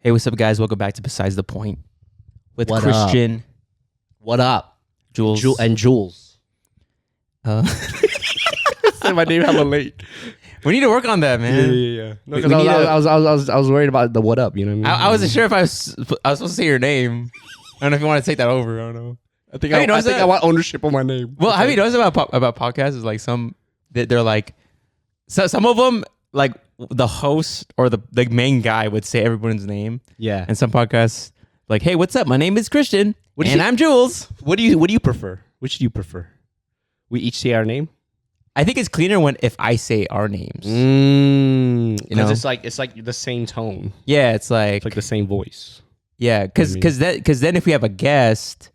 Hey, what's up, guys? Welcome back to Besides the Point with What Christian. Up? What up? Jules. Jules. Said my name hella late. We need to work on that, man. Yeah. No, We because need I was worried about the what up. You know what I mean? I wasn't sure if I was supposed to say your name. I don't know if you want to take that over. I don't know. I think Have you I noticed think that? I want ownership of my name. Well, have you noticed about podcasts? Is like they're like, so some of them like the host or the main guy would say everyone's name, Yeah. and some podcasts like, hey, what's up? My name is Christian, What do and you- I'm Jules. What do you prefer? Which do you prefer? We each say our name. I think it's cleaner if I say our names. You know? it's like the same tone. Yeah, it's like It's like the same voice. yeah, because then if we have a guest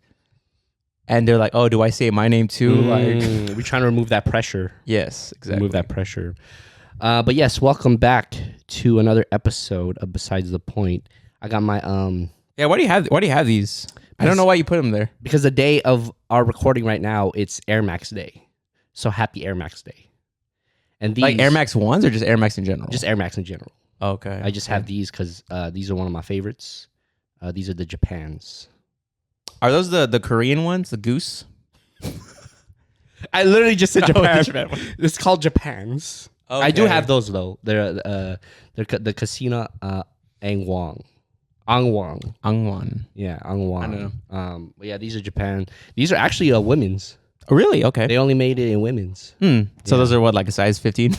and they're like, oh, do I say my name too? Like, We're trying to remove that pressure. yes, exactly. Remove that pressure. But yes, welcome back to another episode of Besides the Point. I got my Yeah, why do you have these? I don't know why you put them there. because the day of our recording right now, it's Air Max Day. So happy Air Max Day. And these Like Air Max ones or just Air Max in general? just Air Max in general. okay. I just have these because these are one of my favorites. These are the Japans. Are those the Korean ones? The goose? I literally just said No, Japan. the Japan one. It's called Japans. I do Okay. have those though. They're the Casino Angwang. Angwon. Yeah, Angwang. I don't know. But yeah, these are Japan. These are actually women's. Oh, really? Okay. They only made it in women's. So Yeah. those are what, like a size 15?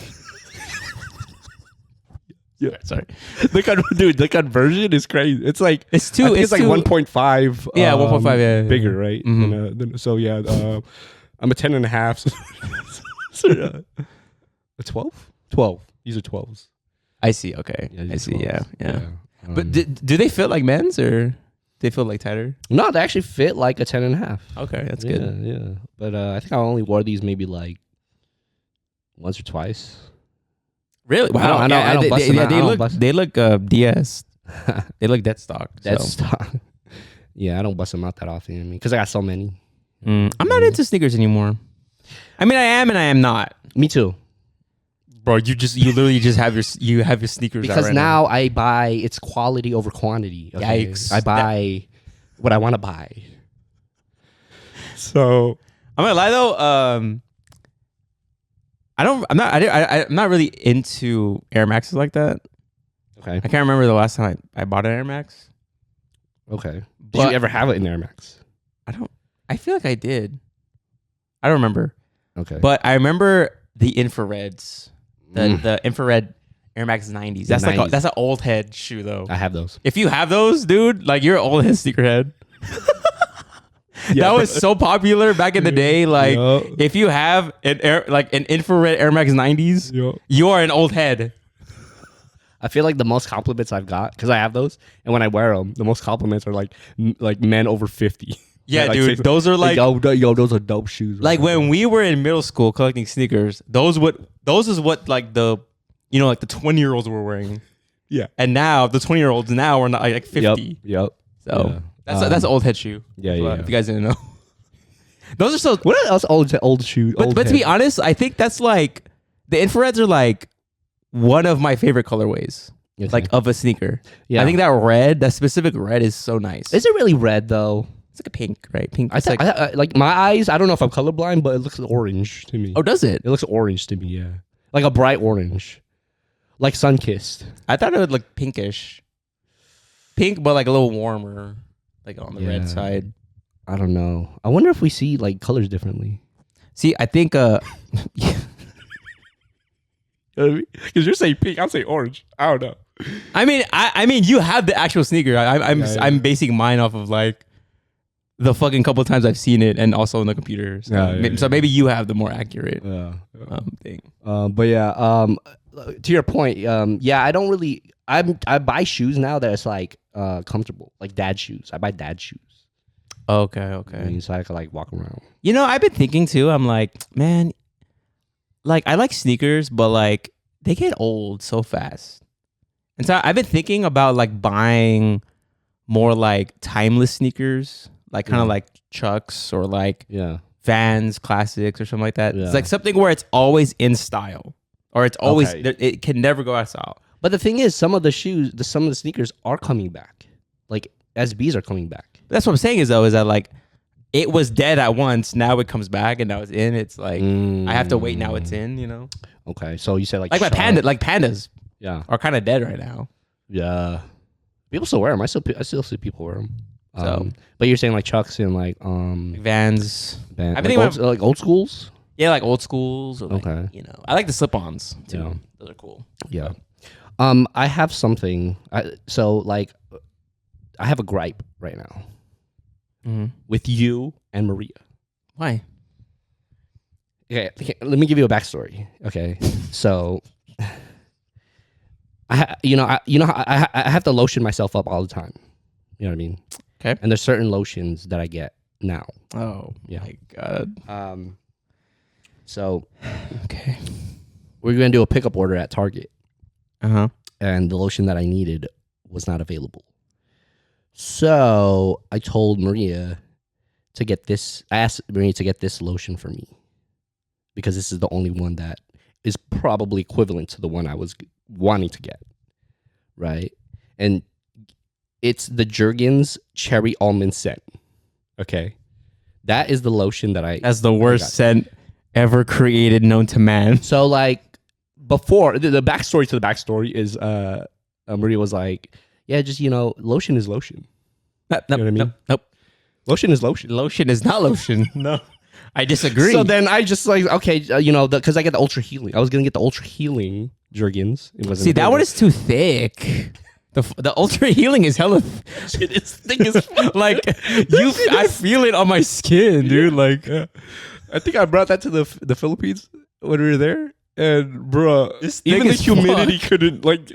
Yeah. Sorry. The conversion is crazy. It's like It's too. I think It's like too, 1.5. Yeah, 1.5, yeah. bigger, right? Mhm. So yeah, I'm a 10 and a half. So yeah. A 12? 12. These are 12s. I see. Okay. Yeah, these I are see. 12s. Yeah. But do they fit like men's or they feel like tighter? No, they actually fit like a 10 and a half. Okay, that's Yeah, good. yeah. But I think I only wore these maybe like once or twice. Really? Wow. I don't bust them out. I don't bust- They look DS. They look dead stock. That's So. yeah, I don't bust them out that often because I got so many. I'm not into sneakers anymore. I mean, I am and I am not. Me too. Bro, you literally just have your sneakers out Because right now I buy it's quality over quantity. Okay? Yikes. I buy what I want to buy. So I'm gonna lie though. I'm not really into Air Maxes like that. Okay. I can't remember the last time I bought an Air Max. Okay. Did But- you ever have it in Air Max? I feel like I did. I don't remember, Okay. but I remember the infrareds, Mm. the infrared Air Max 90s. That's like 90s. that's an old head shoe though. I have those. If you have those, dude, like you're an old head sneakerhead. That was so popular back in the day. Like, Yeah. if you have an infrared Air Max 90s, Yeah. you are an old head. I feel like the most compliments I've got because I have those, and when I wear them, the most compliments are like men over 50. Yeah, Like, dude, say- those are like yo, those are dope shoes. like when we were in middle school collecting sneakers. Those is what like the 20-year-olds were wearing. Yeah. And now the 20-year-olds now are not like 50. Yep. So Yeah. that's an old head shoe. Yeah, Well, yeah. If you guys didn't know, those are so. What else? Old shoes. But to be honest, I think that's like the infrareds are like one of my favorite colorways, like of a sneaker. yeah. I think that specific red is so nice. Is it really red though? It's like a pink, right? Pink. I It's think like my eyes. I don't know if I'm colorblind, but it looks orange to me. oh, does it? It looks orange to me. Yeah, like a bright orange, like sun-kissed. I thought it would look pinkish. Pink, but like a little warmer, like on the Yeah. red side. I don't know. I wonder if we see like colors differently. See, I think Because you're saying pink, I'm saying orange. I don't know. I mean you have the actual sneaker. I'm basing mine off of like the fucking couple times I've seen it and also on the computer. So, so maybe you have the more accurate Yeah. thing. But yeah. To your point. Yeah. I don't really. I buy shoes now that it's like comfortable, like dad shoes. I buy dad shoes. Okay. I mean, so I can like walk around. You know, I've been thinking too. I'm like, man, like I like sneakers, but like they get old so fast. And so I've been thinking about like buying more like timeless sneakers, like kind of like Chucks or like Yeah. Vans classics or something like that. Yeah. It's like something where it's always in style or it's always Okay. it can never go out of style. But the thing is, some of the sneakers are coming back. Like SBs are coming back. That's what I'm saying is that like it was dead at once. Now it comes back and now it's in. It's like I have to wait. Now it's in. You know. Okay, so you said like my pandas Yeah. are kind of dead right now. Yeah. People still wear them. I still see people wear them. So, but you're saying like Chucks and like Vans. I think like old schools. Yeah, like old schools. Or like, Okay. You know, I like the slip-ons too. Yeah. Those are cool. Yeah. I have something. So like, I have a gripe right now with you and Maria. Why? Okay, let me give you a backstory. Okay, so I have to lotion myself up all the time. You know what I mean? Okay. And there's certain lotions that I get now. Oh Yeah. my god. So Okay. we're gonna do a pickup order at Target, Uh-huh. and the lotion that I needed was not available. So I told Maria to get this. I asked Maria to get this lotion for me because this is the only one that is probably equivalent to the one I was wanting to get, right? And it's the Jergens Cherry Almond scent. Okay, that is the lotion that That's the worst scent ever created known to man. So like before the backstory to the backstory is Maria was like, yeah, just lotion is lotion. Nope, You know what I mean? Nope. Lotion is lotion. Lotion is not lotion. No. I disagree. So then I just like, okay, because I get the ultra healing. I was gonna get the ultra healing Jergens. It wasn't See, that one is too thick. The ultra healing is hella. it is thick as fuck. Like I feel it on my skin, dude. Like, I think I brought that to the Philippines when we were there, and bro, It's even thick the as humidity couldn't like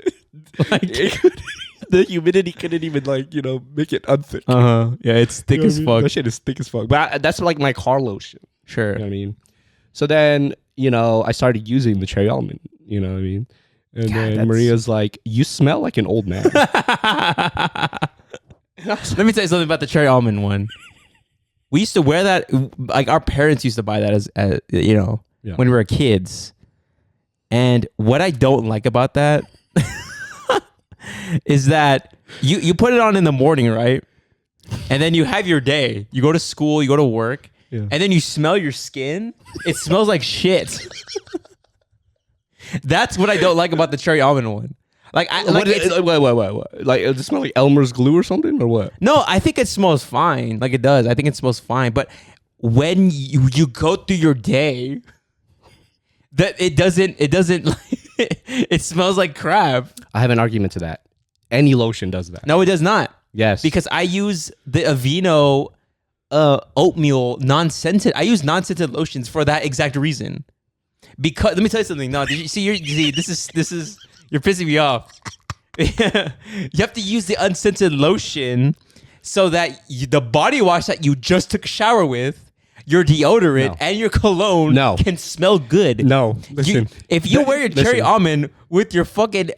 the humidity couldn't even make it unthick. yeah, it's thick as fuck. That shit is thick as fuck. But that's like my car lotion. Sure. You know what I mean? So then, I started using the cherry almond. You know what I mean? And then Maria's like, "You smell like an old man." Let me tell you something about the cherry almond one. We used to wear that, like our parents used to buy that as when we were kids. And what I don't like about that is that you put it on in the morning, right? And then you have your day. You go to school, you go to work, and then you smell your skin. It smells like shit. That's what I don't like about the cherry almond one. Like, wait. Like, does it smell like Elmer's glue or something, or what? No, I think it smells fine. Like it does. I think it smells fine. But when you go through your day, that it doesn't. It smells like crap. I have an argument to that. Any lotion does that. No, it does not. Yes. Because I use the Aveeno oatmeal non-scented. I use non-scented lotions for that exact reason. Because let me tell you something. No, did you see? This is you're pissing me off. You have to use the unscented lotion so that the body wash that you just took a shower with, your deodorant and your cologne can smell good. No, listen. If you wear your cherry almond with your fucking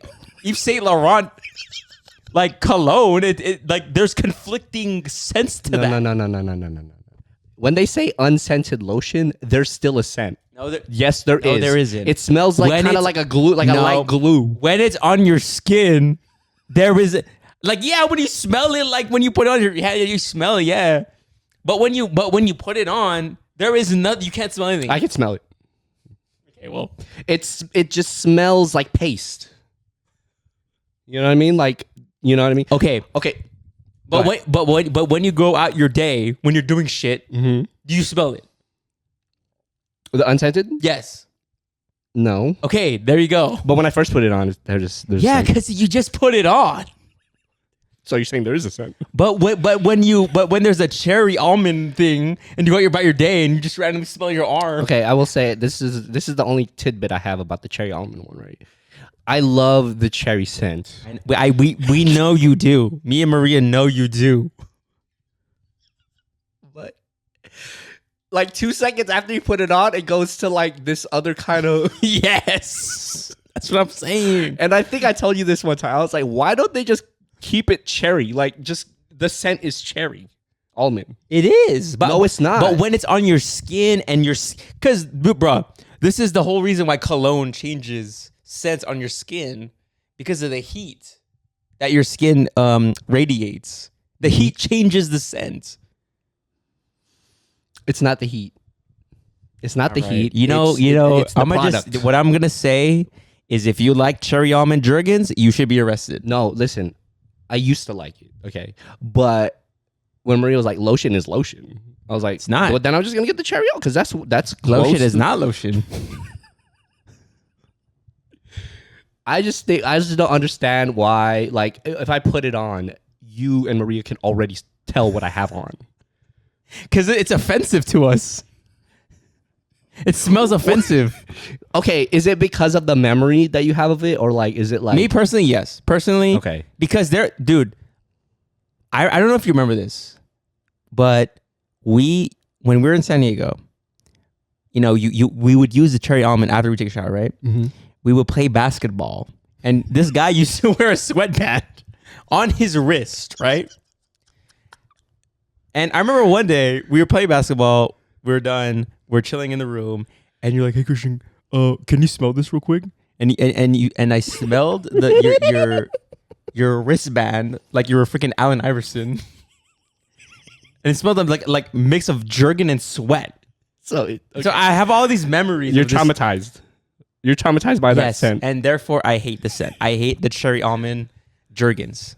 Yves Saint Laurent like cologne, it like there's conflicting scents to that. No. When they say unscented lotion, there's still a scent. No, yes, there is. No, there isn't. It smells like kind of like a glue, like a light glue. When it's on your skin, there is when you smell it, like when you put it on your head, you smell it, yeah. But when you put it on, there is nothing. You can't smell anything. I can smell it. Okay, well, it just smells like paste. You know what I mean? Like, you know what I mean? Okay. But when you go out your day, when you're doing shit, do you smell it? The unscented? Yes. No. Okay, there you go. But when I first put it on, there's because you just put it on. So you're saying there is a scent? But when there's a cherry almond thing and you go about your day and you just randomly smell your arm. Okay, I will say this is the only tidbit I have about the cherry almond one, right? I love the cherry scent. We know you do. Me and Maria know you do. But like 2 seconds after you put it on, it goes to like this other kind of yes. That's what I'm saying. And I think I told you this one time. I was like, why don't they just keep it cherry? Like, just the scent is cherry almond. It is. But, no, it's not. But when it's on your skin and because, bro, this is the whole reason why cologne changes scents on your skin. because of the heat that your skin radiates. The heat changes the scent. It's not the heat. It's not the heat. It's the product. What I'm gonna say is, if you like cherry almond Jergens, you should be arrested. No, listen. I used to like it. Okay, but when Maria was like, "Lotion is lotion," I was like, "It's not." Well, then I'm just gonna get the cherry because that's Lotion is not lotion. I just don't understand why. Like, if I put it on, you and Maria can already tell what I have on. Because it's offensive to us. It smells offensive. Okay, is it because of the memory that you have of it, or like, is it like me personally? Yes, personally. Okay, because dude. I don't know if you remember this, but when we were in San Diego, we would use the cherry almond after we take a shower, right? Mm-hmm. We would play basketball, and this guy used to wear a sweatband on his wrist, right? And I remember one day we were playing basketball. We were done. We're chilling in the room, and you're like, "Hey, Christian, can you smell this real quick?" And I smelled your wristband like you were freaking Allen Iverson, and it smelled like mix of Jergens and sweat. So I have all these memories. You're traumatized. You're traumatized by that scent, and therefore I hate the scent. I hate the cherry almond Jergens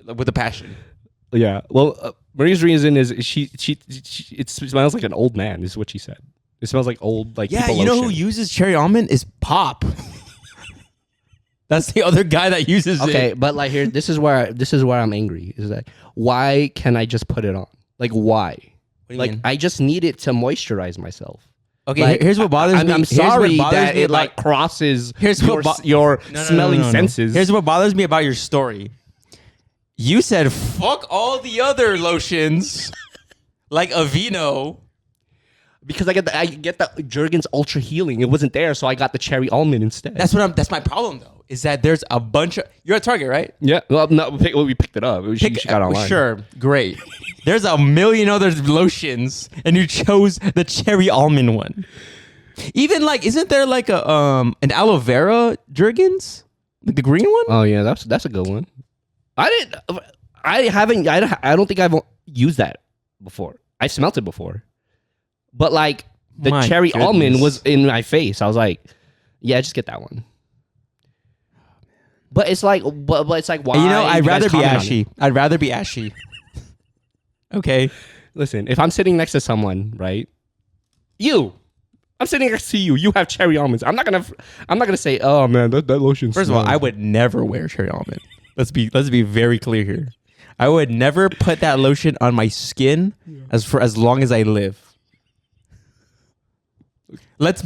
with a passion. Yeah. Well, Maria's reason is she it smells like an old man. Is what she said. It smells like old Yeah, you know who uses cherry almond is Pop. That's the other guy that uses it. Okay, but like here, this is where I'm angry. Is that why can I just put it on? Like why? What do you like mean? I just need it to moisturize myself. Okay, like, here's what bothers me. I'm sorry that it like crosses your smelling senses. Here's what bothers me about your story. You said fuck all the other lotions, like Aveeno. Because I get the Jergens Ultra Healing. It wasn't there, so I got the cherry almond instead. That's my problem though. Is that there's a bunch of you're at Target, right? Yeah. Well, no, we picked it up. She got online. Sure, great. There's a million other lotions, and you chose the cherry almond one. Even like, isn't there like a an aloe vera Jergens, like the green one? Oh yeah, that's a good one. I don't think I've used that before. I smelt it before. But like the My cherry goodness. almond was in my face. I was like, yeah, just get that one. But it's like, but it's like, why? I'd you guys rather be comment on ashy. it? I'd rather be ashy. Okay. Listen, if I'm sitting next to someone, right? I'm sitting next to you. You have cherry almonds. I'm not gonna say, oh man, that lotion. First of all, I would never wear cherry almond. Let's be very clear here. I would never put that lotion on my skin as long as I live. Let's.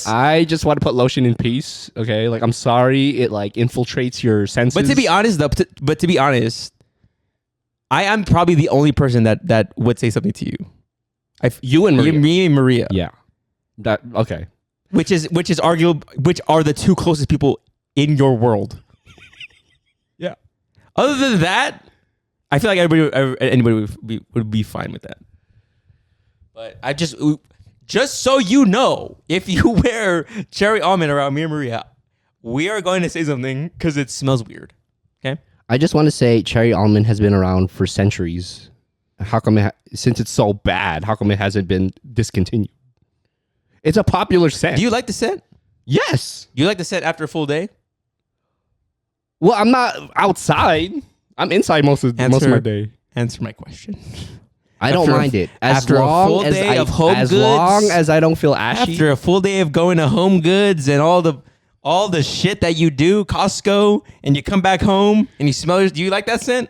I just want to put lotion in peace. Okay, like I'm sorry, it like infiltrates your senses. But to be honest, I am probably the only person that would say something to you. You and Maria. Me and Maria. Yeah. That okay. Which are the two closest people in your world. Yeah. Other than that, I feel like anybody would be fine with that. But I just so you know, if you wear cherry almond around me and Maria, we are going to say something because it smells weird. Okay. I just want to say cherry almond has been around for centuries. How come since it's so bad, how come it hasn't been discontinued? It's a popular scent. Do you like the scent? Yes. Do you like the scent after a full day? Well, I'm not outside. I'm inside most of my day. Answer my question. I don't mind it. After a full day of Home Goods, as long as I don't feel ashy. After a full day of going to Home Goods and all the shit that you do, Costco, and you come back home and you smell it. Do you like that scent?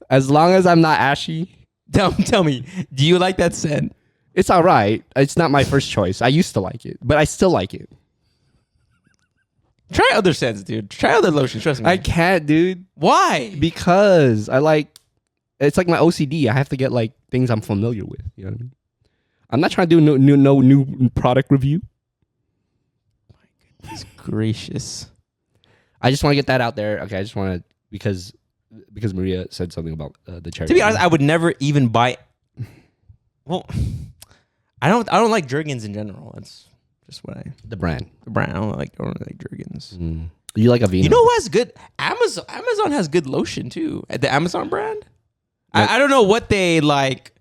As long as I'm not ashy. Tell me, do you like that scent? It's all right. It's not my first choice. I used to like it, but I still like it. Try other scents, dude. Try other lotions. Trust me. I can't, dude. Why? Because it's like my OCD. I have to get like things I'm familiar with. You know what I mean? I'm not trying to do no new product review. My goodness gracious. I just want to get that out there. Okay, I just want to because Maria said something about the cherry. To be honest, I would never even buy. Well, I don't like Jergens in general. That's Just what I The brand. the brand. I don't really like Jergens. You like Aveeno? You know who has good Amazon has good lotion too. The Amazon brand. I don't know what they like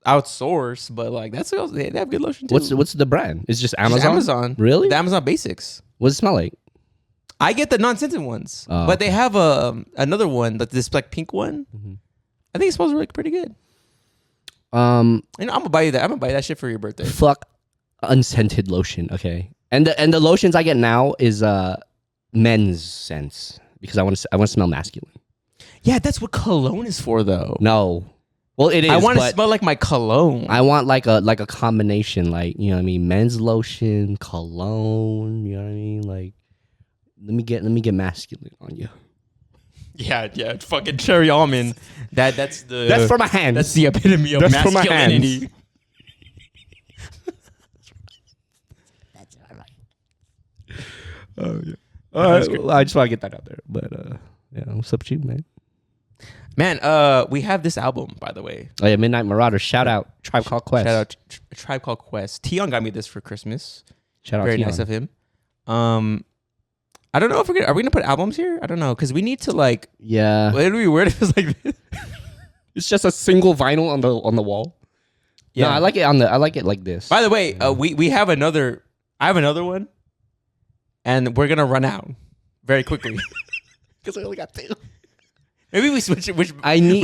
outsource, but like they have good lotion too. What's the brand? It's just Amazon. Just Amazon. Really? The Amazon Basics. What does it smell like? I get the non-scented ones, Oh, but they have another one, this like pink one. I think it smells really pretty good. I'm gonna buy you that. I'm gonna buy that shit for your birthday. Fuck unscented lotion. Okay, and the lotions I get now is men's scents because I want to smell masculine. Yeah, that's what cologne is for, though. No, well it is. I want to smell like my cologne. I want like a combination, like you know what I mean, men's lotion, cologne. You know what I mean, like let me get masculine on you. Yeah, fucking cherry almond. That's for my hands. That's the epitome of That's for my masculinity. That's all right. Oh yeah. All right. Well, I just want to get that out there. But yeah, what's up, you man? Man, we have this album, by the way. Oh yeah, Midnight Marauder. Shout out Tribe Called Quest. Shout out Tribe Called Quest. Tion got me this for Christmas. Shout out Very Tion. nice of him. I don't know if are we gonna put albums here? I don't know because we need to like. Yeah. It'd be weird if it's like this. It's just a single vinyl on the wall. Yeah, no, I like it like this. By the way, we have another. I have another one, and we're gonna run out very quickly because I only got 2. Maybe we switch it. We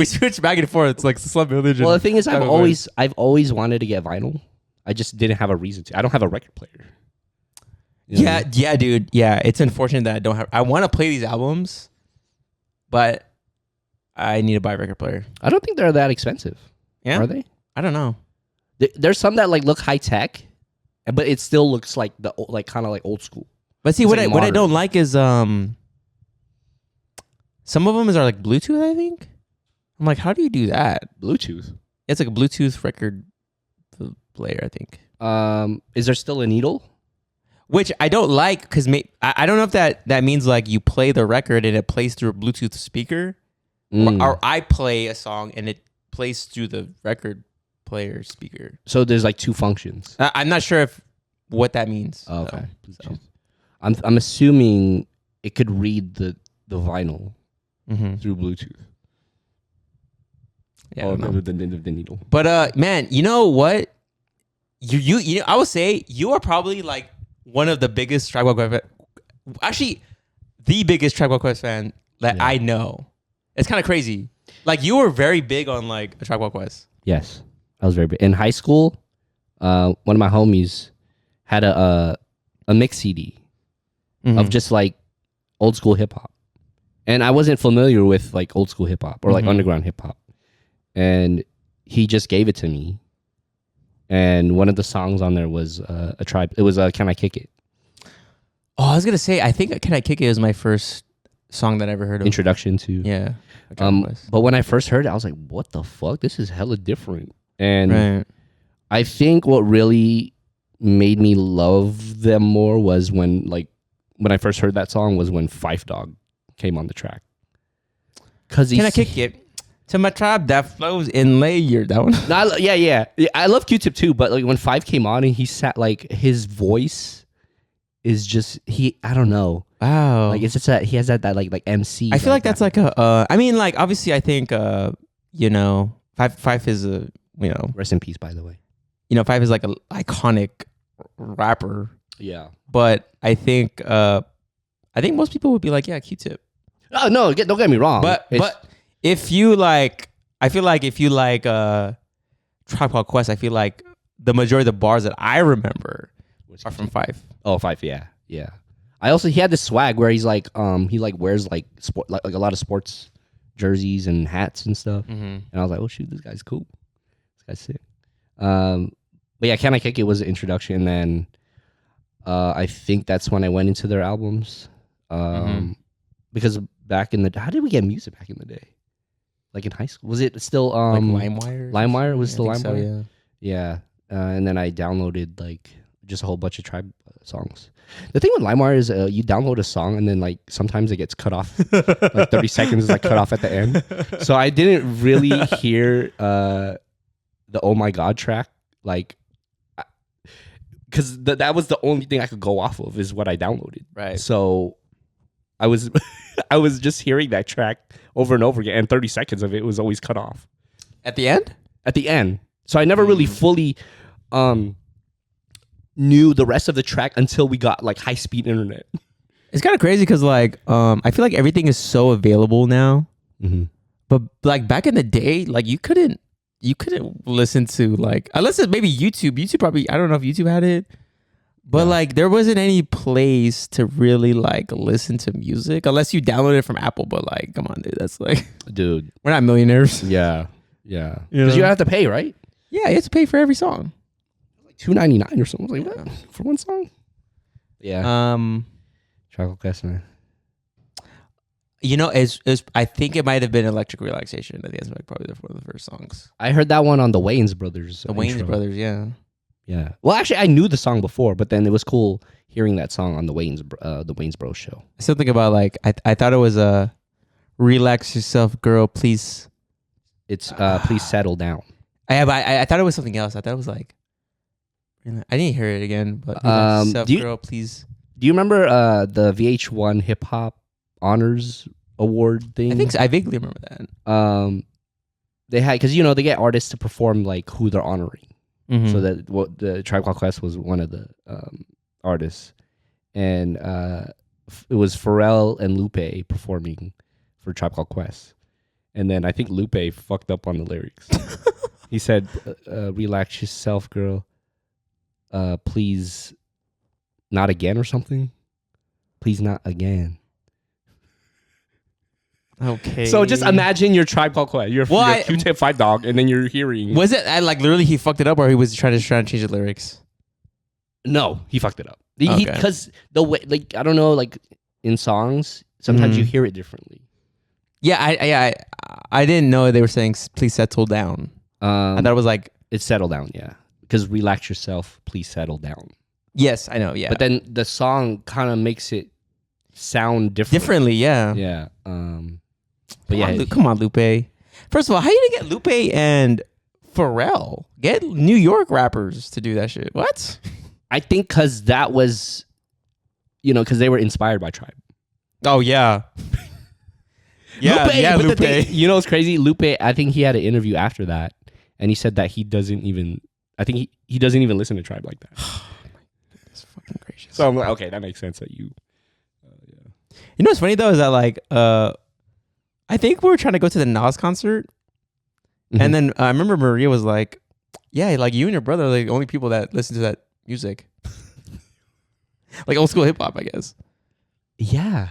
switch back and forth. It's like Slum Village. Well, the thing is, I've always wanted to get vinyl. I just didn't have a reason to. I don't have a record player. You know yeah, dude. Yeah, it's unfortunate that I don't have. I want to play these albums, but I need to buy a record player. I don't think they're that expensive. Yeah, Are they? I don't know. There's some that like look high tech, but it still looks like kind of like old school. But see, It's what like I modern. don't like is some of them are like Bluetooth. I think. I'm like, how do you do that? Bluetooth. It's like a Bluetooth record player. I think. Is there still a needle? Which I don't like because I don't know if that means like you play the record and it plays through a Bluetooth speaker, or I play a song and it plays through the record player speaker. So there's like 2 functions. I'm not sure what that means. Oh, okay. So. I'm assuming it could read the vinyl through Bluetooth. Yeah, I don't know. The needle. But man, you know what? You I would say you are probably like one of the biggest Tribe Called Quest, actually the biggest Tribe Called Quest fan that I know. It's kind of crazy. Like you were very big on like a Tribe Called Quest. Yes, I was very big in high school. One of my homies had a mix CD of just like old school hip hop, and I wasn't familiar with like old school hip hop or like underground hip hop, and he just gave it to me. And one of the songs on there was a Tribe. It was "Can I Kick It?" Oh, I was gonna say I think "Can I Kick It" was my first song that I ever heard of. Introduction to But when I first heard it, I was like, "What the fuck? This is hella different." And I think what really made me love them more was when I first heard that song was when Phife Dawg came on the track. Can I kick it? To my tribe that flows in layer. That one. No, yeah. I love Q-Tip too, but like when Phife came on and he sat, like his voice is just I don't know. Wow. Like it's just that he has that like MC. I feel like that's like a. I mean, like obviously, I think Phife is a rest in peace, by the way. Phife is like an iconic rapper. Yeah. But I think most people would be like, yeah, Q-Tip. Oh no, don't get me wrong. But if you like, I feel like if you like Tribe Called Quest, I feel like the majority of the bars that I remember are from Phife. Oh, Phife, yeah. He had this swag where he's like, he like wears like sport, like a lot of sports jerseys and hats and stuff. And I was like, oh shoot, this guy's cool. This guy's sick. But yeah, Can I Kick It was the introduction. And then I think that's when I went into their albums. Because back in the, how did we get music back in the day? Like in high school, was it still like LimeWire? LimeWire was still LimeWire. So, yeah. And then I downloaded like just a whole bunch of Tribe songs. The thing with LimeWire is you download a song and then like sometimes it gets cut off. Like 30 seconds is like cut off at the end. So I didn't really hear the Oh My God track. Like because that was the only thing I could go off of is what I downloaded. Right. So I was I was just hearing that track over and over again, and 30 seconds of it was always cut off At the end? at the end. So I never really fully knew the rest of the track until we got like high speed internet. It's kind of crazy because like I feel like everything is so available now. But like back in the day, like you couldn't listen to like unless it's maybe YouTube. YouTube probably, I don't know if YouTube had it. But like there wasn't any place to really like listen to music unless you downloaded it from Apple. But like, come on, dude, that's like, Dude. we're not millionaires. Yeah. Because You have to pay, right? Yeah, you have to pay for every song. Like $2.99 or something. Like what? For one song? Yeah. Chocolate Quest, man. You know, I think it might have been Electric Relaxation. I think that's like probably one of the first songs. I heard that one on the Wayans Brothers. The Wayans Brothers, yeah. Yeah. Well, actually, I knew the song before, but then it was cool hearing that song on the Wayans Bros show. I still think about like I thought it was a relax yourself, girl, please. It's Please Settle Down. I thought it was something else. I thought it was like I didn't hear it again, but relax yourself, girl, please. Do you remember the VH1 Hip Hop Honors Award thing? I think so. I vaguely remember that. They had, because they get artists to perform like who they're honoring. Mm-hmm. So that what the Tribe Called Quest was one of the artists, and it was Pharrell and Lupe performing for Tribe Called Quest, and then I think Lupe fucked up on the lyrics. He said, "Relax yourself, girl. Please, not again," or something. Please, not again. Okay. So just imagine your Tribe Called Quest. You're Q-Tip, Fight Dog, and then you're hearing. Was it like literally he fucked it up, or he was trying to change the lyrics? No, he fucked it up. Okay. Because the way, like, I don't know, like in songs, sometimes you hear it differently. Yeah, I didn't know they were saying please settle down. I thought it was like it's settle down, yeah. Because relax yourself, please settle down. Yes, I know, yeah. But then the song kind of makes it sound differently, yeah. Yeah. But come on, Lupe. First of all, how you gonna get Lupe and Pharrell? Get New York rappers to do that shit. What? I think because that was, because they were inspired by Tribe. Oh yeah. Lupe. What's crazy? Lupe, I think he had an interview after that, and he said that he doesn't even listen to Tribe like that. That's fucking gracious. So I'm like, okay, that makes sense that you. You know what's funny though is that like I think we were trying to go to the Nas concert, and then I remember Maria was like, "Yeah, like you and your brother are like the only people that listen to that music, like old school hip hop, I guess." Yeah,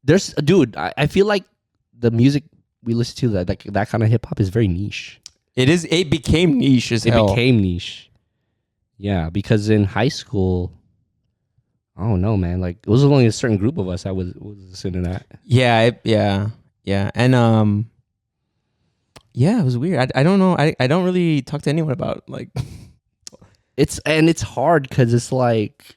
dude. I feel like the music we listen to that kind of hip hop is very niche. It is. It became niche as hell. It became niche. Yeah, because in high school. I don't know, man. Like it was only a certain group of us that was listening to that. Yeah, and it was weird. I don't know. I don't really talk to anyone about like. It's hard because it's like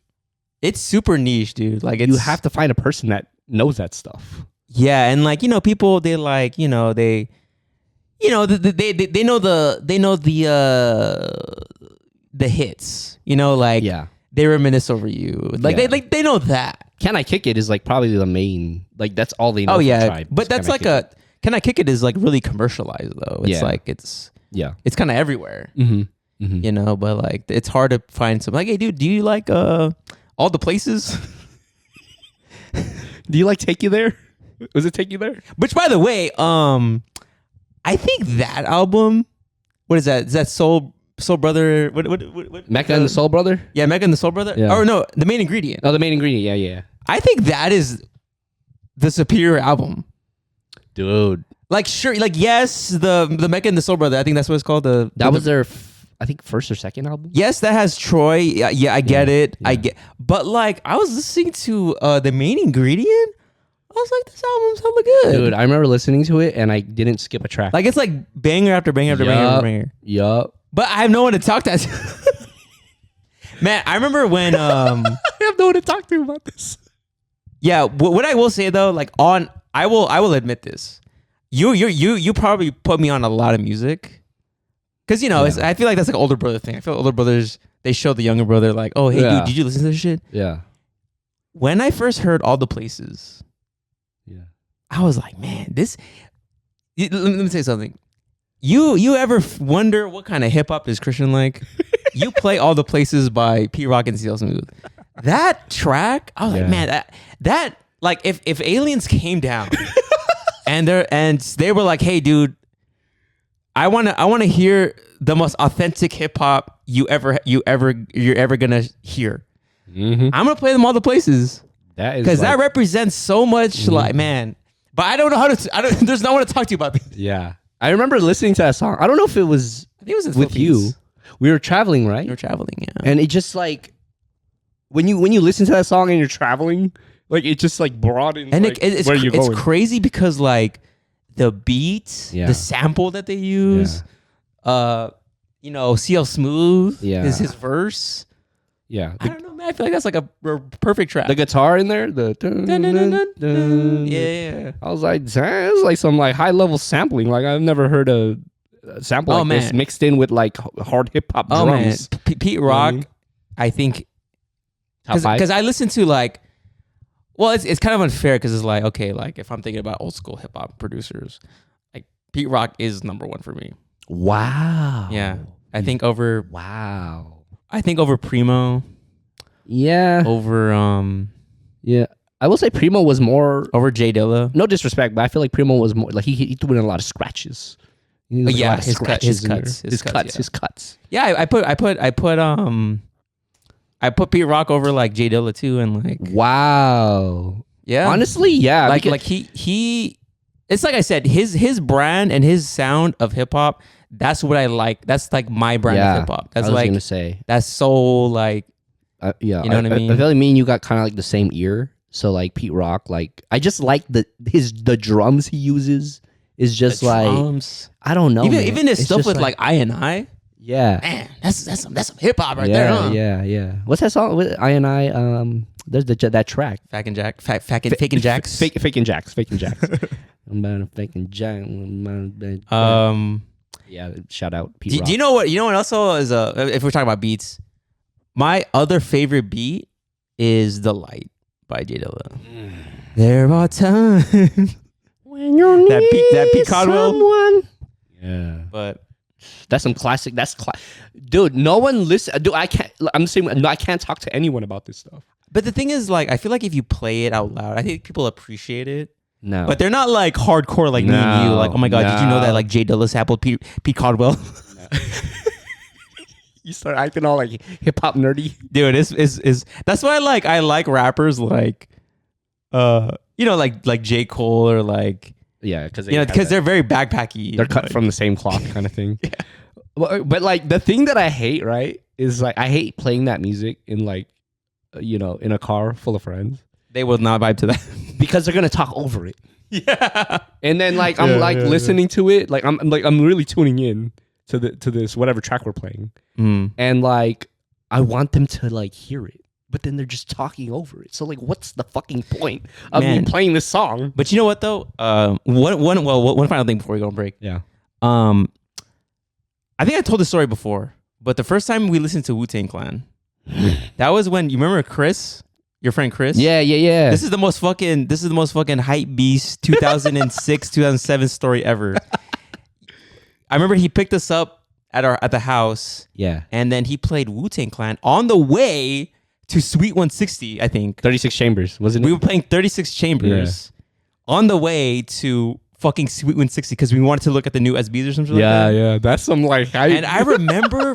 it's super niche, dude. Like you have to find a person that knows that stuff. Yeah, and like people they like they know the hits. Like yeah. They reminisce over you. Like they know that. Can I Kick It is like probably the main, like that's all they know. Oh yeah, Tribe, but that's like Can I Kick It is like really commercialized though. It's like it's kind of everywhere. But like it's hard to find some like, hey dude, do you like all the places? Do you like Take You There? Was it Take You There? Which by the way, I think that album, what is that? Is that Soul Brother, what Mecca and the Soul Brother? Yeah, Mecca and the Soul Brother? Yeah. Or no, The Main Ingredient. Oh, The Main Ingredient, yeah. I think that is the superior album. Dude. Like, sure, like, yes, the Mecca and the Soul Brother, I think that's what it's called. That was their, I think, first or second album? Yes, that has Troy. Yeah, I get it. Yeah. But, like, I was listening to The Main Ingredient. I was like, this album's hella good. Dude, I remember listening to it, and I didn't skip a track. Like, it's like banger after banger after banger after banger. Yup. But I have no one to talk to. Man, I remember when I have no one to talk to about this. Yeah, what I will say though, like I will admit this. You probably put me on a lot of music. Cause I feel like that's like an older brother thing. I feel older brothers, they show the younger brother like, oh, hey, Yeah. dude, did you listen to this shit? Yeah. When I first heard All the Places, Yeah. I was like, man, this. Let me say something. You ever wonder what kind of hip hop is Christian like? You play All the Places by Pete Rock and CL Smooth. That track, I was like, man, that like if aliens came down and they were like, hey, dude, I wanna hear the most authentic hip hop you're ever gonna hear. Mm-hmm. I'm gonna play them All the Places. That is Because like, that represents so much, like, man. But I don't know how to. There's no one to talk to you about this. yeah. I remember listening to that song. I don't know if it was I think it was in with you. Philippines. We were traveling, right? You were traveling, yeah. And it just like when you listen to that song and you're traveling, like it just like broadens And like, it's where you're it's going. crazy because like the beat, Yeah. the sample that they use, CL Smooth is his verse. Yeah. I don't know, man. I feel like that's like a perfect track. The guitar in there, the dun, Dun, dun, dun, dun, dun. yeah. I was like, damn, it's like some like high level sampling. Like I've never heard a sample like this man. mixed in with like hard hip hop Oh man, drums. Pete know what Rock, I mean? I think Top five. because I listen to like, well, it's kind of unfair because it's like, okay, like if I'm thinking about old school hip hop producers, like Pete Rock is number one for me. Wow. Yeah, I think over Primo, Yeah. over Yeah. I will say Primo was more. over Jay Dilla. No disrespect, but I feel like Primo was more like he threw in a lot of scratches. He was, like, a Yeah, lot of his scratches in there. cuts, His cuts. Yeah, I put Pete Rock over like Jay Dilla too, and like Wow. yeah, Honestly, yeah. like because- like he it's like I said, his brand and his sound of hip hop, that's what I like. That's like my brand Yeah, of hip hop. I That's was like gonna say. that's so like Yeah, You know what I mean? I feel like me and you got kind of like the same ear. So like Pete Rock, like I just like the drums he uses is just the like drums. I don't know. man. Even his It's stuff just with like I and I. yeah, Man, that's some hip hop right yeah, there, huh? yeah. What's that song with I and I? There's that track. Faking Jacks. Faking Jacks. Faking Jacks. I'm about to faking Jack. Yeah, shout out Pete Rock. Do you know what? You know what also is if we're talking about beats, my other favorite beat is "The Light" by Jay Dilla. There are times when you that Pete Caldwell. someone. Yeah, But that's some classic. Dude. No one listen. Dude, I can't. I'm saying no. I can't talk to anyone about this stuff. the thing is, like, I feel like if you play it out loud, I think people appreciate it. No, But they're not like hardcore like me and you. Like, oh my god, did you know that like Jay Dilla sampled Pete Caldwell? you start acting all like hip hop nerdy. Dude, is that's why I like rappers like like J. Cole or like Yeah, because they're very backpacky. they're cut from the same cloth kind of thing. Yeah. But like the thing that I hate, right, is like I hate playing that music in like in a car full of friends They will not vibe to that. because they're gonna talk over it. Yeah. And then like I'm listening to it, like I'm really tuning in to this whatever track we're playing. And like I want them to like hear it. But then they're just talking over it. So like what's the fucking point of me playing this song? But you know what though? One final thing before we go on break. Yeah. I think I told the story before, but the first time we listened to Wu-Tang Clan, that was when you remember Chris, your friend Chris? Yeah. This is the most fucking hype beast 2006, 2007 story ever. I remember he picked us up at the house. Yeah. And then he played Wu-Tang Clan on the way to Sweet 160, I think. 36 Chambers, wasn't it? We were playing 36 Chambers on the way to fucking Sweet 160 because we wanted to look at the new SBs or something like that. Yeah. That's some like hype. And I remember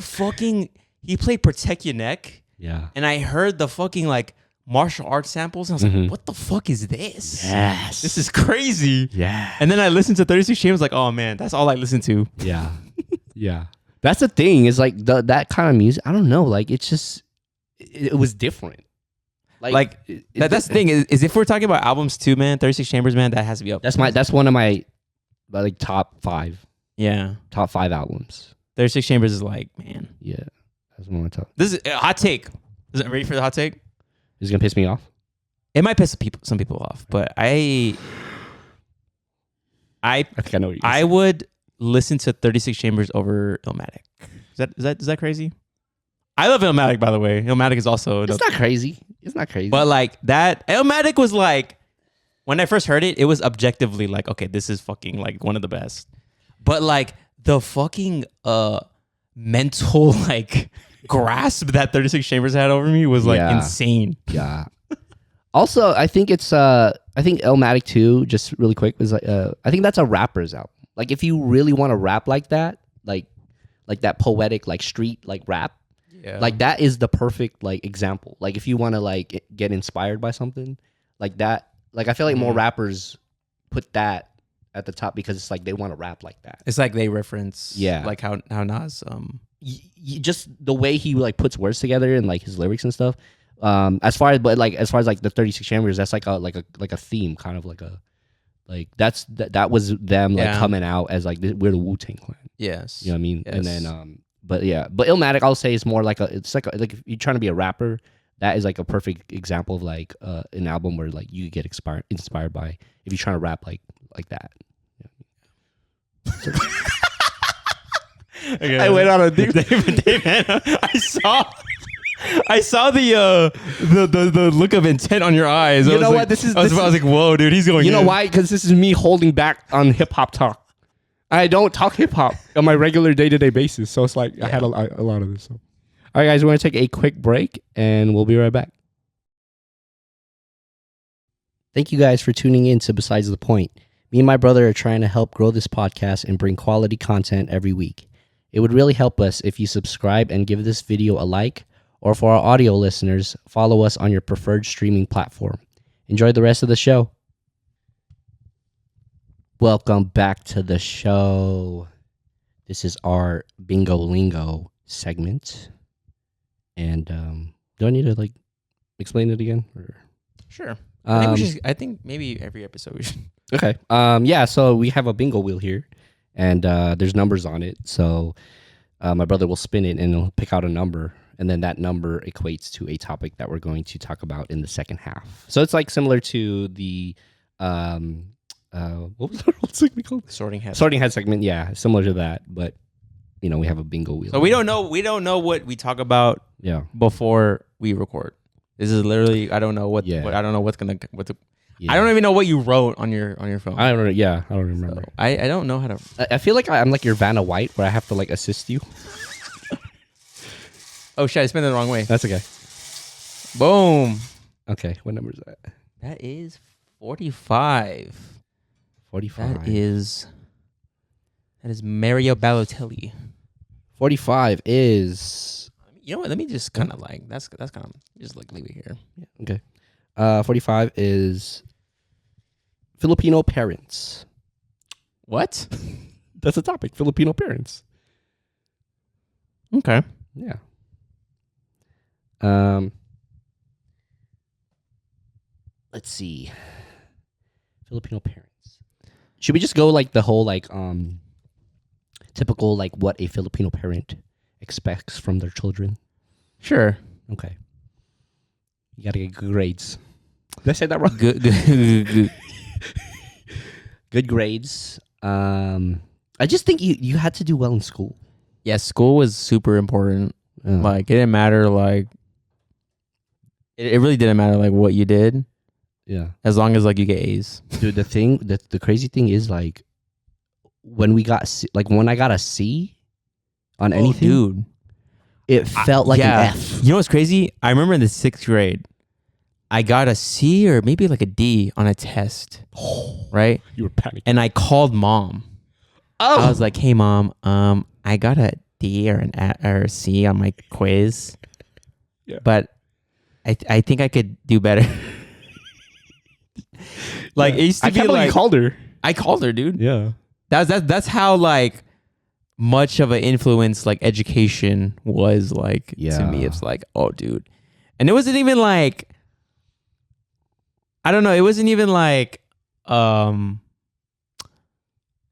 he played Protect Your Neck. Yeah. And I heard the fucking like martial arts samples and I was like, what the fuck is this? Yes. This is crazy. Yeah. And then I listened to 36 Chambers like, oh man, that's all I listened to. Yeah. Yeah. That's the thing is like that kind of music. I don't know. Like it's just, it was different. That's the thing is if we're talking about albums too, man, 36 Chambers, man, that has to be up. That's one of my like top 5 albums. 36 Chambers is like, man. Yeah. That's one of my top. This is a hot take. Is it ready for the hot take? Is it gonna piss me off? It might piss some people off, but I think I know what you're I would listen to 36 Chambers over Illmatic. Is that crazy? I love Illmatic, by the way. Illmatic is also It's not crazy. It's not crazy. but like that Illmatic was like when I first heard it, it was objectively like, okay, this is fucking like one of the best. But like the fucking mental like grasp that 36 Chambers had over me was like insane. Yeah. Also, I think it's I think Illmatic 2, just really quick, was like I think that's a rapper's album. Like if you really want to rap like that, like that poetic like street like rap, like that is the perfect like example. Like if you want to like get inspired by something like that, like I feel like more rappers put that at the top because it's like they want to rap like that. It's like they reference like how Nas just the way he like puts words together and like his lyrics and stuff. As far as like the 36 Chambers, that's like a theme, kind of like a like that was them like coming out as like we're the Wu-Tang Clan. Yes. You know what I mean? Yes. And then but Illmatic I'll say is more like it's like if you're trying to be a rapper, that is like a perfect example of like an album where like you get inspired by if you're trying to rap like that. Okay. I went on a deep I saw the look of intent on your eyes. You know what? I was like, whoa, dude, he's going. You know why? Because this is me holding back on hip hop talk. I don't talk hip hop on my regular day-to-day basis, so it's like I had a lot of this. So. All right, guys, we're gonna take a quick break, and we'll be right back. Thank you guys for tuning in to Besides the Point. Me and my brother are trying to help grow this podcast and bring quality content every week. It would really help us if you subscribe and give this video a like, or for our audio listeners, follow us on your preferred streaming platform. Enjoy the rest of the show. Welcome back to the show. This is our Bingo Lingo segment. And do I need to like explain it again? Or? Sure. I think maybe every episode we should. Okay. Yeah, so we have a bingo wheel here, and there's numbers on it. So my brother will spin it and he'll pick out a number, and then that number equates to a topic that we're going to talk about in the second half. So it's like similar to the what was our old segment called? Sorting Hat. Sorting Hat segment, yeah, similar to that, but you know, we have a bingo wheel. So we don't know what we talk about before we record. This is literally I don't know what I don't know what's gonna I don't even know what you wrote on your phone. I don't know. Yeah, I don't remember. So I don't know how to. I feel like I'm like your Vanna White, where I have to like assist you. Oh shit! I spelled it the wrong way. That's okay. Boom. Okay, what number is that? That is 45. 45. That is Mario Balotelli. 45 is. You know what? Let me just kind of like that's kind of just like leave it here. Yeah. Okay. 45 is Filipino parents. What? That's a topic. Filipino parents. Okay. Yeah. Let's see. Filipino parents. Should we just go like the whole like typical like what a Filipino parent expects from their children? Sure. Okay. You gotta get good grades. Did I say that wrong? Good. Good grades. I just think you had to do well in school. Yeah, school was super important. Yeah. Like it didn't matter like it really didn't matter like what you did. Yeah. As long as like you get A's. Dude, the crazy thing is like when we got when I got a C on anything, dude, it felt like an F. You know what's crazy? I remember in the 6th grade, I got a C or maybe like a D on a test. Right? You were panicking. And I called mom. Oh. I was like, "Hey mom, I got a D or a C on my quiz." Yeah. But I think I could do better. Like it used to be like you called her. I called her, dude. Yeah. That's how like much of an influence like education was like to me. It's like, oh dude. And it wasn't even like I don't know, it wasn't even like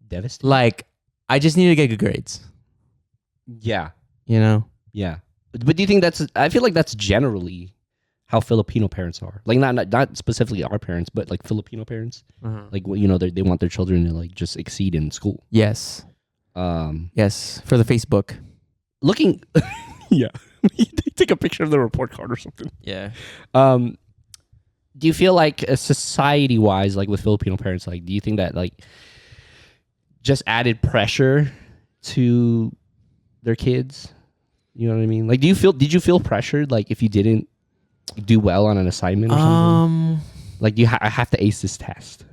devastating. like I just needed to get good grades. Yeah. You know? Yeah. But do you think I feel like that's generally how Filipino parents are. Like not specifically our parents, but like Filipino parents. Like you know, they want their children to like just exceed in school. Yes. Yes, for the Facebook. Looking You take a picture of the report card or something. Yeah. Do you feel like society wise, like with Filipino parents, like do you think that like just added pressure to their kids? You know what I mean? Like, did you feel pressured like if you didn't do well on an assignment or something? Like I have to ace this test,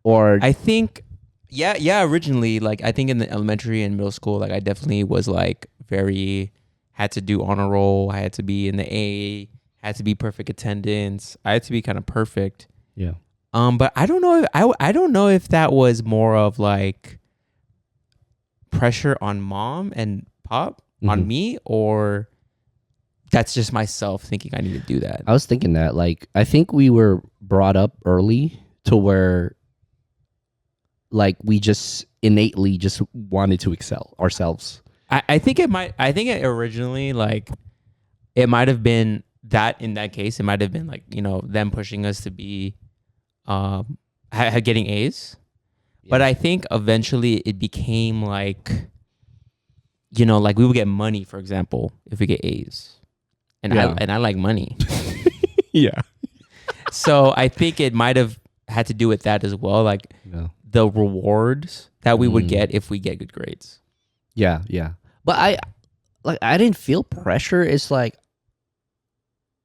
or I think, yeah. Originally, like I think in the elementary and middle school, like I definitely was like had to do honor roll. I had to be in the A. Had to be perfect attendance. I had to be kind of perfect. yeah. But I don't know. I don't know if that was more of like pressure on mom and pop on me, or that's just myself thinking I need to do that. I was thinking that, like, I think we were brought up early to where, like, we just innately just wanted to excel ourselves. I think it might. I think it originally, like, it might have been that in that case. It might have been like, you know, them pushing us to be, getting A's. Yeah. But I think eventually it became like, you know, like we would get money, for example, if we get A's. And I like money. Yeah. So I think it might have had to do with that as well, like the rewards that we would get if we get good grades. Yeah, yeah. But I didn't feel pressure. It's like,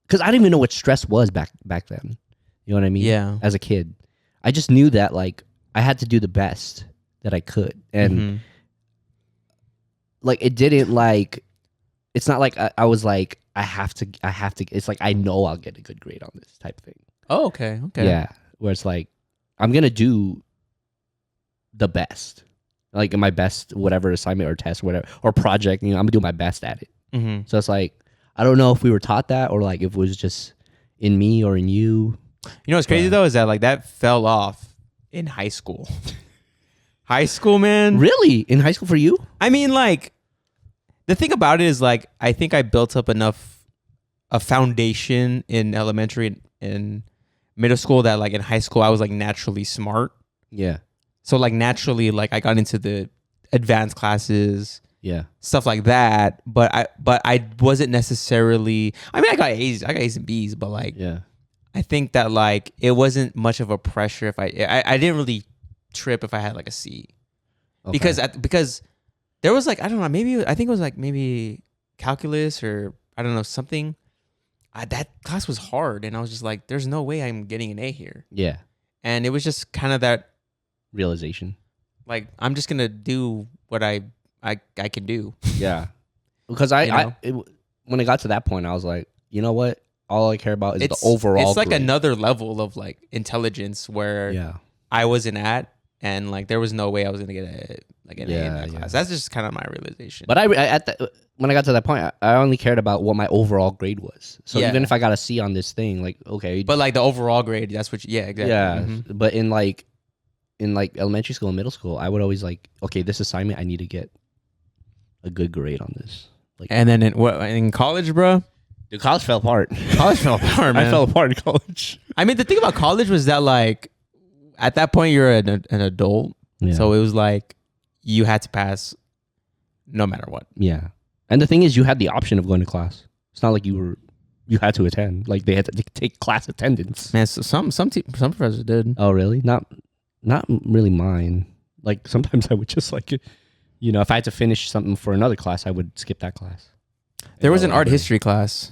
because I didn't even know what stress was back then. You know what I mean? Yeah. As a kid, I just knew that like I had to do the best that I could, and like it didn't like. It's not like I was like I have to. It's like I know I'll get a good grade on this type thing. Oh, okay. Yeah, where it's like I'm gonna do the best, like in my best whatever assignment or test, whatever or project. You know, I'm gonna do my best at it. So it's like I don't know if we were taught that or like if it was just in me or in you. You know what's crazy though is that like that fell off in high school. High school, man. Really? In high school for you? I mean, like, the thing about it is like I think I built up enough a foundation in elementary and middle school that like in high school I was like naturally smart. Yeah. So like naturally like I got into the advanced classes. Yeah. Stuff like that. But I wasn't necessarily, I mean I got A's and B's, but like I think that like it wasn't much of a pressure if I didn't really trip if I had like a C. Okay. Because there was like, I don't know, I think it was like maybe calculus or I don't know, something. That class was hard and I was just like, there's no way I'm getting an A here. Yeah. And it was just kind of that realization. Like I'm just going to do what I can do. Yeah. Because when it got to that point, I was like, you know what? All I care about is the overall. It's like grade. Another level of like intelligence where I wasn't at, and like there was no way I was gonna get an A in that class. That's just kind of my realization. But when I got to that point, I only cared about what my overall grade was. So even if I got a C on this thing, like okay. But like the overall grade, that's what. Exactly. Yeah. But in elementary school and middle school, I would always like, okay, this assignment I need to get a good grade on this. Like, and then in college, bro? Dude, college fell apart. College fell apart, man. I fell apart in college. I mean, the thing about college was that like at that point you're an adult, so it was like you had to pass no matter what. Yeah, and the thing is, you had the option of going to class. It's not like you had to attend. Like they had to take class attendance. Man, so some professors did. Oh, really? Not really mine. Like sometimes I would just like, you know, if I had to finish something for another class, I would skip that class. There was an art history class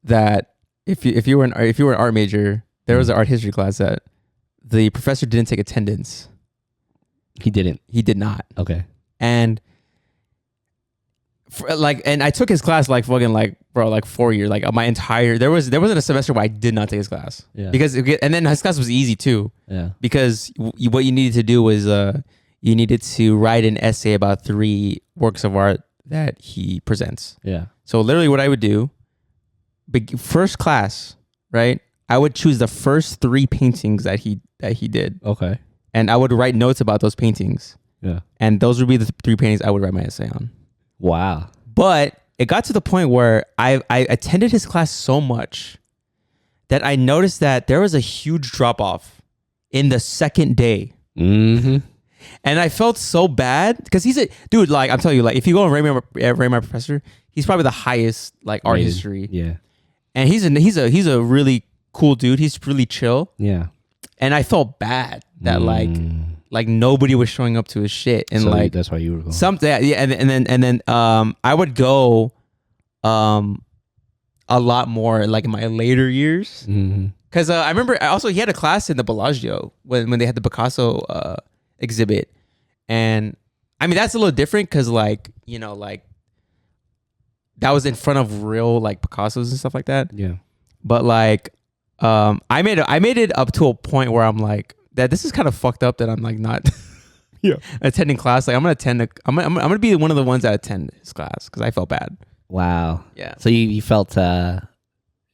that if you were an art major, there was an art history class that the professor didn't take attendance. He didn't. He did not. Okay. And and I took his class like fucking like bro like 4 years like my entire there wasn't a semester where I did not take his class because and then his class was easy too because what you needed to do was you needed to write an essay about 3 works of art that he presents. So literally what I would do, first class, right? I would choose the first 3 paintings that he did. Okay. And I would write notes about those paintings. Yeah. And those would be the 3 paintings I would write my essay on. Wow. But it got to the point where I attended his class so much that I noticed that there was a huge drop off in the second day. Mm-hmm. And I felt so bad because he's a dude. Like I'm telling you, like if you go and rate my professor, he's probably the highest like art Rated. history. Yeah. And he's a really cool dude. He's really chill. Yeah. And I felt bad that like nobody was showing up to his shit. And so like that's why you were going. something, yeah. And then I would go a lot more like in my later years. Mm-hmm. Because I remember also he had a class in the Bellagio when they had the Picasso exhibit. And I mean, that's a little different because like, you know, like that was in front of real like Picassos and stuff like that. Yeah. But like, I made it up to a point where I'm like, that this is kind of fucked up that I'm like not attending class. Like I'm gonna be one of the ones that attend his class because I felt bad. Wow. Yeah. So you felt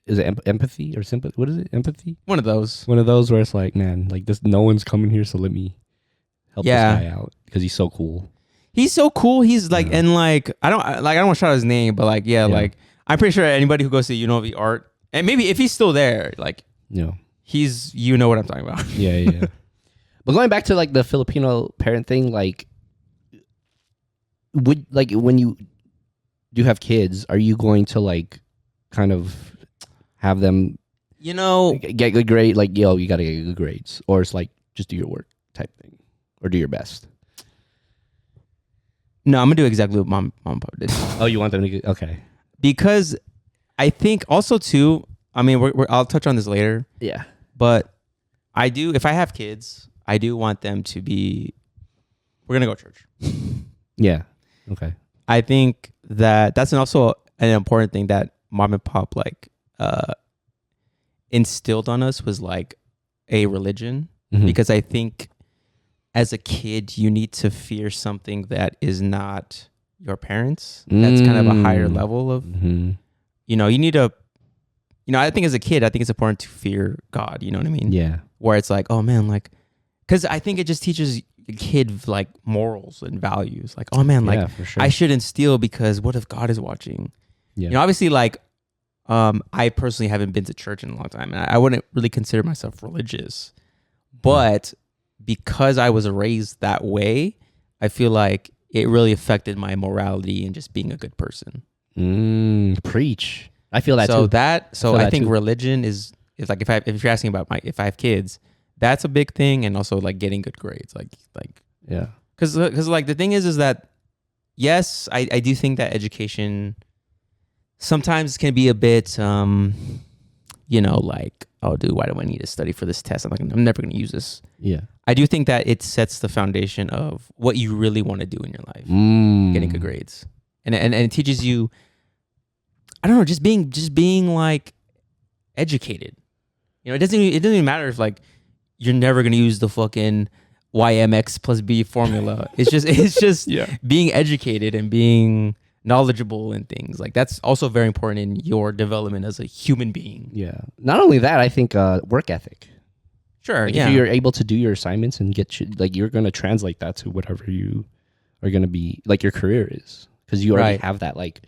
is it empathy or sympathy? What is it? Empathy? One of those. One of those where it's like, man, like this, no one's coming here, so let me help this guy out because he's so cool. He's so cool. He's like, and like, I don't want to shout out his name, but like, like, I'm pretty sure anybody who goes to UNLV art, and maybe if he's still there, like, he's, you know what I'm talking about. Yeah. But going back to like the Filipino parent thing, like, would like when you do have kids, are you going to like kind of have them, you know, get good grade? Like, yo, you got to get good grades, or it's like just do your work type thing, or do your best. No, I'm gonna do exactly what mom and papa did. Oh, you want them to get okay? Because I think also too. I mean, I'll touch on this later. Yeah, but I do. If I have kids, I do want them to be. We're gonna go to church. Yeah. Okay. I think that's also an important thing that mom and pop like instilled on us was like a religion, because I think as a kid you need to fear something that is not your parents. That's kind of a higher level of you know, you need to, you know, I think as a kid I think it's important to fear God, you know what I mean? Yeah. Where it's like, oh man, like, because I think it just teaches a kid like morals and values. Like, oh man, like for sure. I shouldn't steal because what if God is watching? Yeah. You know, obviously, like, I personally haven't been to church in a long time, and I wouldn't really consider myself religious. But because I was raised that way, I feel like it really affected my morality and just being a good person. Preach. I feel that too. So I think religion is like if you're asking about if I have kids, that's a big thing, and also like getting good grades, like yeah. Because like the thing is that yes, I do think that education sometimes can be a bit you know, like, oh dude, why do I need to study for this test? I'm never gonna use this. Yeah. I do think that it sets the foundation of what you really want to do in your life, getting good grades, and it teaches you, I don't know, just being like educated. You know, it doesn't even matter if like you're never gonna use the fucking YMX plus B formula. It's just being educated and being knowledgeable in things. Like that's also very important in your development as a human being. Yeah. Not only that, I think work ethic. Sure. Like yeah. if you're able to do your assignments and get like you're gonna translate that to whatever you are gonna be like your career is, because you already have that like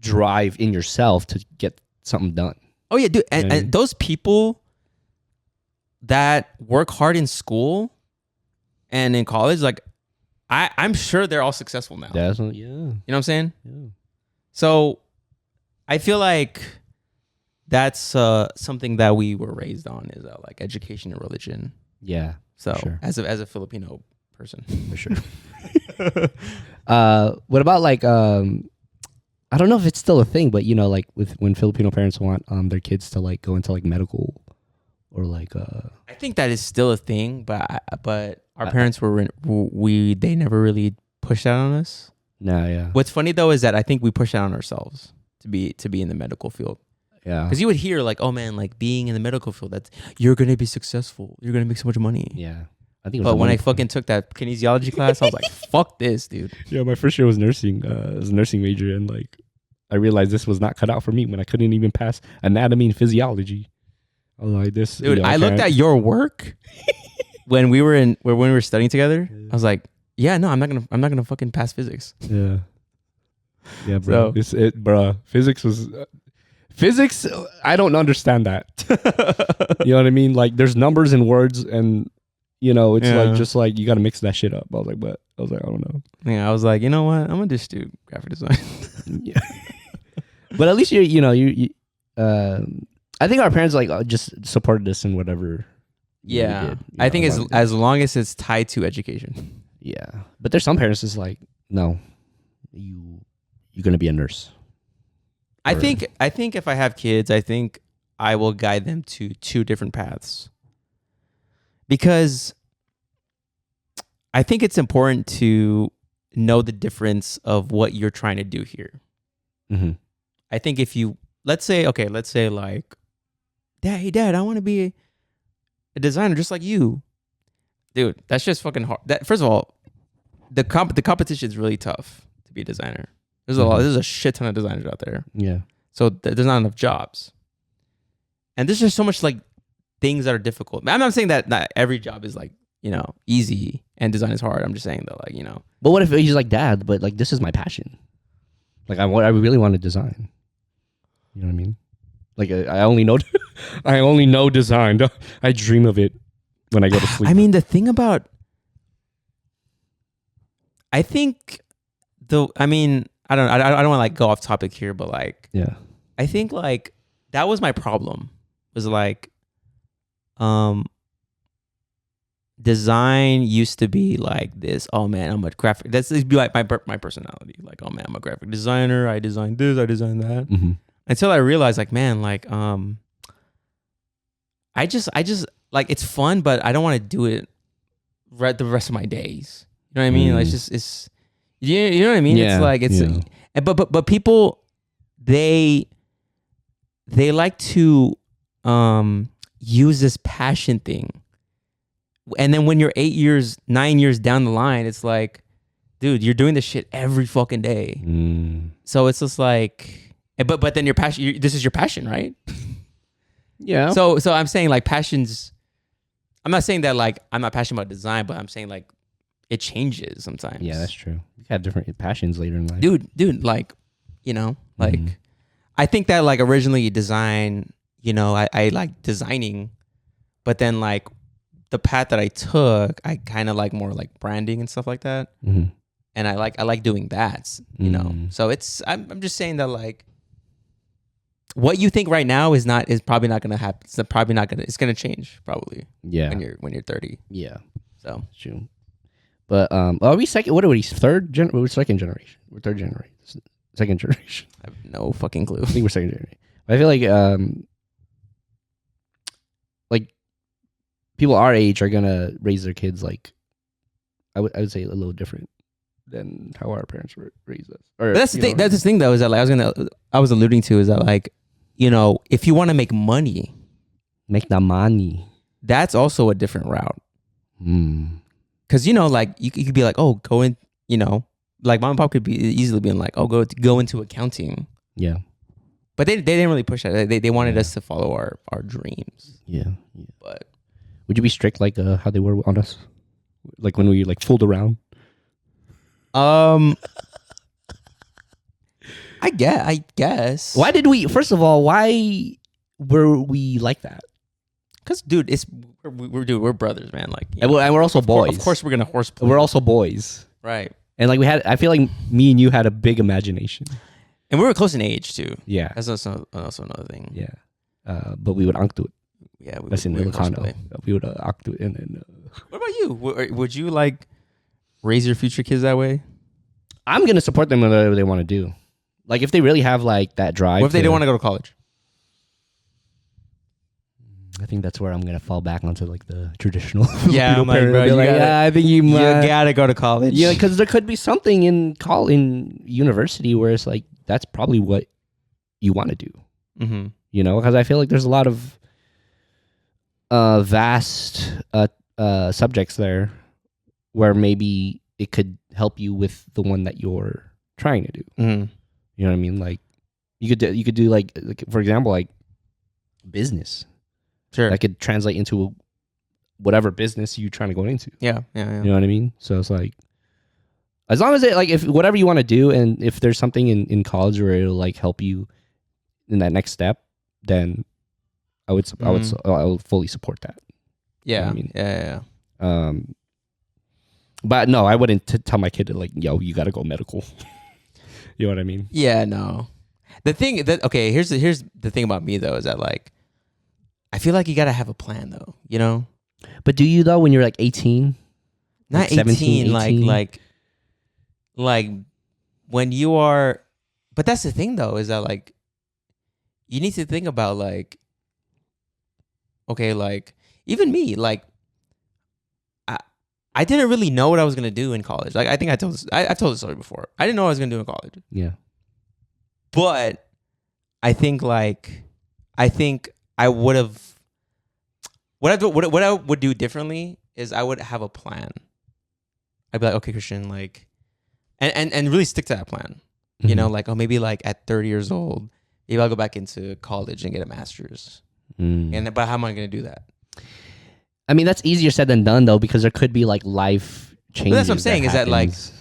drive in yourself to get something done. Oh yeah, dude. And those people that work hard in school and in college, like I'm sure they're all successful now. Definitely, yeah. You know what I'm saying? Yeah. So I feel like that's something that we were raised on is like education and religion. Yeah. So sure. as a Filipino person, for sure. What about like I don't know if it's still a thing, but you know, like when Filipino parents want their kids to like go into like medical or like I think that is still a thing, but our parents they never really pushed that on us. No, yeah. What's funny though is that I think we pushed that on ourselves to be in the medical field. Yeah. Because you would hear like, oh man, like being in the medical field, that's you're gonna be successful, you're gonna make so much money. Yeah. I think. But when I fucking took that kinesiology class, I was like, fuck this, dude. Yeah, my first year was nursing. I was a nursing major, and like I realized this was not cut out for me when I couldn't even pass anatomy and physiology. I was like, this, dude. I looked at your work when we were studying together. I was like, yeah, no, I'm not gonna fucking pass physics. Yeah, yeah, bro. So, bro. Physics was. Physics, I don't understand that. You know what I mean? Like, there's numbers and words, and You know, it's Yeah. like just like you got to mix that shit up. I was like, what? I was like, I don't know. Yeah, I was like, you know what? I'm gonna just do graphic design. Yeah. But at least I think our parents like just supported us in whatever. we Yeah, did, I think as long as long as it's tied to education. yeah. But there's some parents that's like, no, you're gonna be a nurse. I Or- think if I have kids, I think I will guide them to two different paths. Because I think it's important to know the difference of what you're trying to do here. Mm-hmm. I think if you let's say like, hey dad, I want to be a designer just like you. Dude, that's just fucking hard. That first of all, the competition is really tough to be a designer. There's a shit ton of designers out there. Yeah. So there's not enough jobs. And there's just so much like things that are difficult. I'm not saying that not every job is like, easy and design is hard. I'm just saying that like, But what if he's like, Dad, but like this is my passion. Like I really want to design. You know what I mean? Like I only know I only know design. I dream of it when I go to sleep. I mean, the thing about I think I don't want to like go off topic here, but like yeah. I think like that was my problem. Was like design used to be like this. Oh man, I'm a graphic. That's be like my personality. Like, oh man, I'm a graphic designer. I design this. I design that. Mm-hmm. Until I realized, like, man, like, I just like it's fun, but I don't want to do it the rest of my days. You know what I mean? Like, it's you know what I mean? Yeah, It's like but people they like to use this passion thing. And then when you're 9 years down the line, it's like, dude, you're doing this shit every fucking day. So it's just like, but then your passion, this is your passion, right? Yeah. So I'm saying like passions, I'm not saying that like I'm not passionate about design, but I'm saying like it changes sometimes. Yeah, that's true. You have different passions later in life. Dude, like, I think that like originally design, I like designing, but then like the path that I took, I kind of like more like branding and stuff like that. Mm-hmm. And I like doing that, So I'm just saying that like what you think right now is probably not gonna happen. It's gonna change probably. Yeah. When you're 30. Yeah. So True. But are we second? What are we? We're second generation. We're third generation. Second generation. I have no fucking clue. I think we're second generation. I feel like people our age are gonna raise their kids like I would say a little different than how our parents raised us. Or, But that's the thing. That's the thing though, is that like I was alluding to is that like, if you want to make money, make the money. that's also a different route. Cause like you could be like, oh, go in, like mom and pop could be easily being like, oh, go into accounting. Yeah. But they didn't really push that. They wanted us to follow our dreams. Yeah. But Would you be strict like how they were on us? Like when we like fooled around? I guess. Why did we? First of all, why were we like that? Because dude, we're brothers, man. Like, And we're also boys. Of course, we're gonna horseplay. We're also boys, right. and like I feel like me and you had a big imagination. And we were close in age too. Yeah, That's also another thing. yeah. But we would act it. Yeah, That's in we would Ilocano. horseplay. We would act it, and What about you? Would you like raise your future kids that way? I'm gonna support them in whatever they want to do. Like if they really have like that drive. What if they don't want to go to college? I think that's where I'm gonna fall back onto like the traditional. Yeah, Filipino I'm like, parent. bro, Be you like, gotta- yeah, I think you gotta go to college. Yeah, because there could be something in university where it's like that's probably what you want to do. Mm-hmm. Because I feel like there's a lot of vast subjects there where maybe it could help you with the one that you're trying to do. Mm-hmm. You know what I mean? Like you could do like for example like business. Sure. That could translate into whatever business you're trying to go into. Yeah. You know what I mean? So it's like, as long as it like if whatever you want to do, and if there's something in college where it'll like help you in that next step, then I would fully support that. Yeah. I mean? Yeah. But no, I wouldn't tell my kid to like, yo, you got to go medical. You know what I mean? Yeah, no. The thing that okay, here's the thing about me though is that like, I feel like you gotta have a plan though. You know, But do you though when you're like 18? not Like 17, 18, 18? like when you are. But that's the thing though is that like, you need to think about like, okay, like even me, like I didn't really know what I was gonna do in college. Like I think I told this, I've told this story before. I didn't know what I was gonna do in college. Yeah. But I think I would have what I would do differently is I would have a plan. I'd be like, okay, Christian, like, and really stick to that plan. You know, like, oh, maybe like at 30 years old, maybe I'll go back into college and get a master's. But how am I going to do that? I mean, that's easier said than done though, because there could be like life changes. But that's what I'm saying is that like, happens.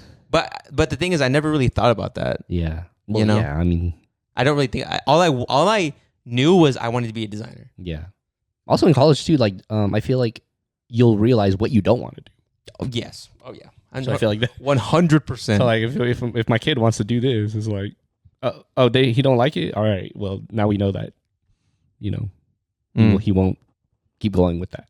but the thing is, I never really thought about that. Yeah. Well, You know? yeah, I mean, I don't really think all I knew was I wanted to be a designer. yeah. Also in college too, like, I feel like you'll realize what you don't want to do. Oh, yes. Oh yeah. So I feel like that. 100%. So like, if my kid wants to do this, it's like, he don't like it. All right, well now we know that, you know, he won't keep going with that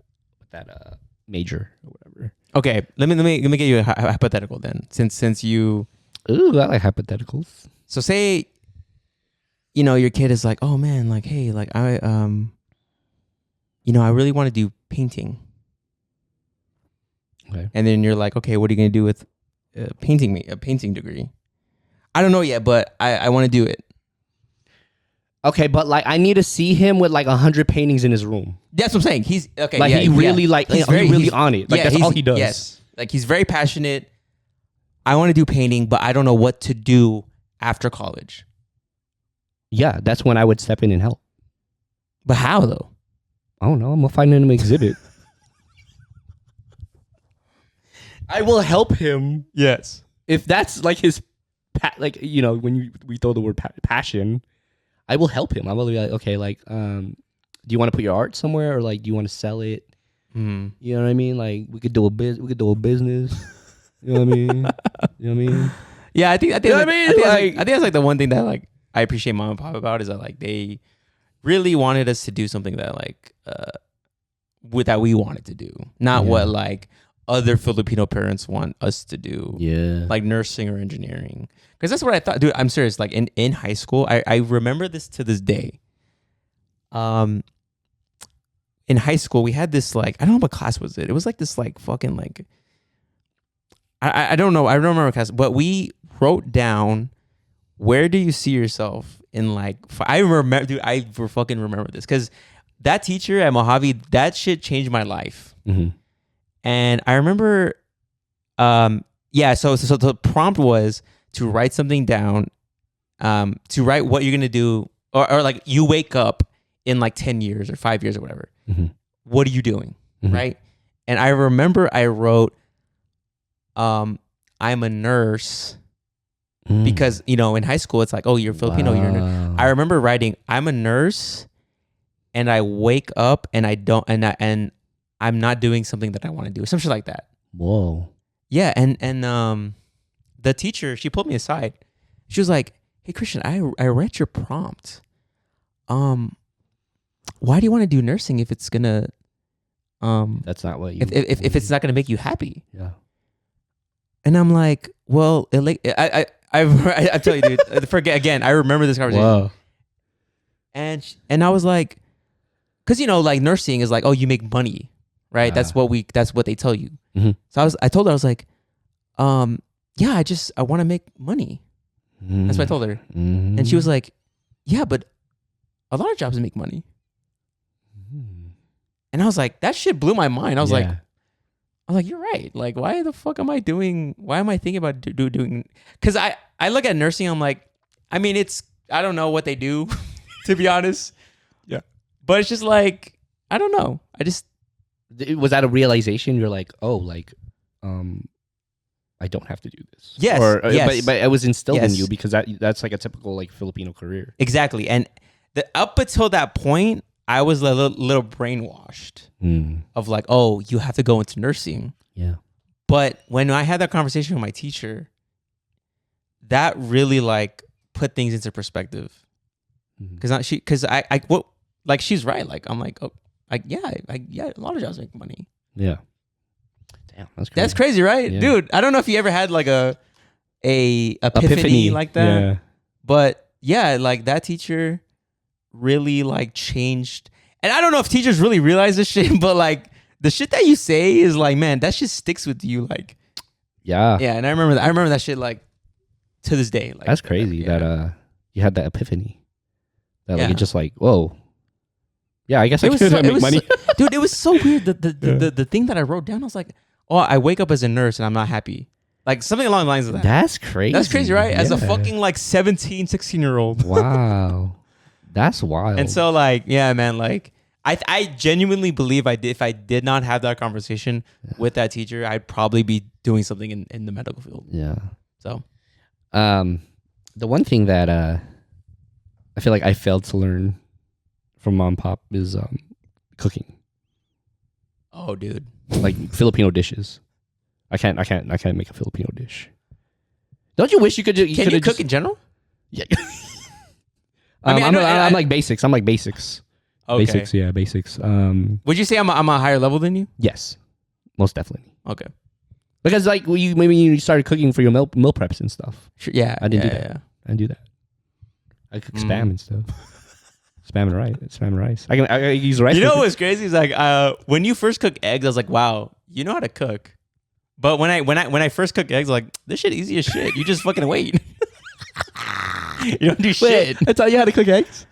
major or whatever. Okay, let me get you a hypothetical then. Since you, Ooh, I like hypotheticals. so say, you know, your kid is like, oh man, like, hey, like I you know, I really want to do painting. Okay. And then you're like, okay, what are you gonna do with a painting degree? I don't know yet, but I want to do it. Okay, but like I need to see him with like 100 paintings in his room. That's what I'm saying. He's okay. Like yeah, he really yeah. like he's really on it. Like that's all he does. Yes, like he's very passionate. I want to do painting, but I don't know what to do after college. Yeah, that's when I would step in and help. But how though? I don't know. I'm gonna find him an exhibit. I will help him. Yes. If that's like his, like, you know, when we throw the word passion, I will help him. I will be like, okay, like, do you want to put your art somewhere, or like, do you want to sell it? You know what I mean? Like, we could do a business. You know what I mean? You know what I mean? Yeah, I think You know what I mean? I think that's like the one thing that like I appreciate mom and pop about is that like they really wanted us to do something that like that we wanted to do, not what like other Filipino parents want us to do. Yeah. Like nursing or engineering. Because that's what I thought. Dude, I'm serious. Like in high school, I remember this to this day. In high school, we had this like, I don't know what class was it. It was like this like fucking like, I don't know. I don't remember class, but we wrote down, where do you see yourself in like, I remember, dude, I fucking remember this. Because that teacher at Mojave, that shit changed my life. And I remember, so the prompt was to write something down, to write what you're going to do, or like you wake up in like 10 years or 5 years or whatever. What are you doing? Right? And I remember I wrote, I'm a nurse, because, you know, in high school, it's like, oh, you're Filipino, you're a nurse. I remember writing, I'm a nurse, and I wake up and I don't, and I'm not doing something that I want to do, some shit like that. Whoa. Yeah, and the teacher, she pulled me aside. She was like, "Hey Christian, I read your prompt. Why do you want to do nursing if it's gonna That's not what you if it's not gonna make you happy?" Yeah. And I'm like, well, I tell you, dude, forget again. I remember this conversation. Wow. And I was like, because you know, like nursing is like, oh, you make money, right? That's what they tell you. So I told her, I was like, yeah, I want to make money. That's what I told her. And she was like, yeah, but a lot of jobs make money. And I was like, that shit blew my mind. I was like, you're right. Like, why am I thinking about doing? Because I look at nursing, I'm like, I mean, I don't know what they do, to be honest. Yeah. But it's just like, I don't know. Was that a realization? You're like, oh, like, I don't have to do this. Yes. Yes. But it was instilled in you because that's like a typical like Filipino career. Exactly. And up until that point, I was a little brainwashed of like, oh, you have to go into nursing. Yeah. But when I had that conversation with my teacher, that really like put things into perspective. Because she's right. Like I'm like, oh, like yeah, a lot of jobs make money. Yeah. Damn, that's crazy. That's crazy, right, Yeah. dude? I don't know if you ever had like a epiphany like that, Yeah. but yeah, like that teacher really like changed. And I don't know if teachers really realize this shit, but like the shit that you say is like, man, that shit sticks with you. Like, Yeah. yeah. And I remember that shit like to this day. Like That's crazy yeah. that you had that epiphany. That like Yeah. it just like, whoa. Yeah, I guess I It was could so- make money. dude, it was so weird. The thing that I wrote down, I was like, oh, I wake up as a nurse and I'm not happy. Like something along the lines of that. That's crazy. That's crazy, right? As a Yeah. fucking like 17, 16-year-old. Wow. That's wild. And so like, yeah, man, like I genuinely believe if I did not have that conversation with that teacher, I'd probably be doing something in the medical field. yeah. So The one thing that I feel like I failed to learn from mom and pop is cooking. oh dude. Like Filipino dishes. I can't make a Filipino dish. Don't you wish you could? Can you could've cook in general? Yeah. I mean, I know- I'm like basics. I'm like basics. Okay. Basics. Yeah, basics. Would you say I'm a higher level than you? Yes, most definitely. Okay. Because like maybe you started cooking for your meal preps and stuff. Sure, yeah. I didn't do yeah, that. yeah. I do that. I cook spam and stuff. Spam and rice. Spam and rice. I use rice. You know what's crazy is like when you first cook eggs, I was like, wow, you know how to cook. But when I first cooked eggs, like this shit easy as shit. You just fucking wait. You don't do shit. I taught you how to cook eggs.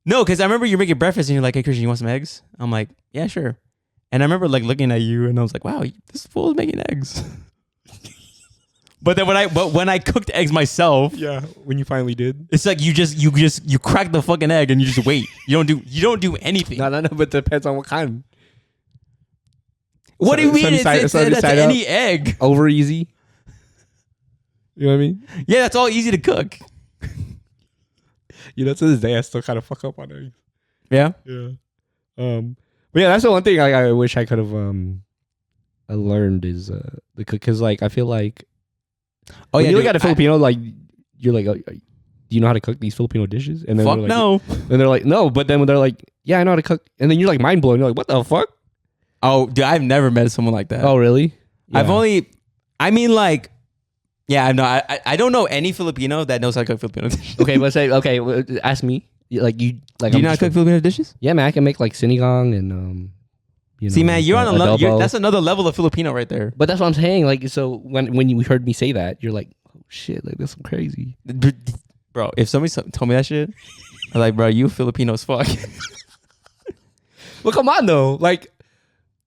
No, because I remember you making breakfast and you're like, hey Christian, you want some eggs? I'm like, yeah, sure. And I remember like looking at you and I was like, wow, this fool is making eggs. But then when I cooked eggs myself, Yeah. When you finally did. it's like you crack the fucking egg and you just wait. You don't do anything. No. But it depends on what kind. What do you mean? Sunny side- It's sunny that's side any egg. Over easy. You know what I mean? Yeah, that's all easy to cook. You know, to this day, I still kind of fuck up on eggs. Yeah. Yeah. But yeah, that's the one thing I wish I could have I learned is the cook, because like I feel like Oh when yeah. you look dude, at a Filipino, like you're like, do you know how to cook these Filipino dishes? And then fuck they're like, no. And they're like, no. But then when they're like, yeah, I know how to cook, and then you're like mind blown. You're like, what the fuck? Oh, dude, I've never met someone like that. Oh, really? I've Yeah. only, I mean, like, yeah, no, I don't know any Filipino that knows how to cook Filipino dishes. Okay, let's say ask me. Like you like. Do you I'm know how to just- cook Filipino dishes? Yeah, man, I can make like sinigang and you know, See, man, you're on a level. adobo. That's another level of Filipino right there. But that's what I'm saying. Like, so when you heard me say that, you're like, oh shit, like that's crazy. Bro, if somebody told me that shit, I'm like, bro, you Filipino as fuck. Well, come on though. Like,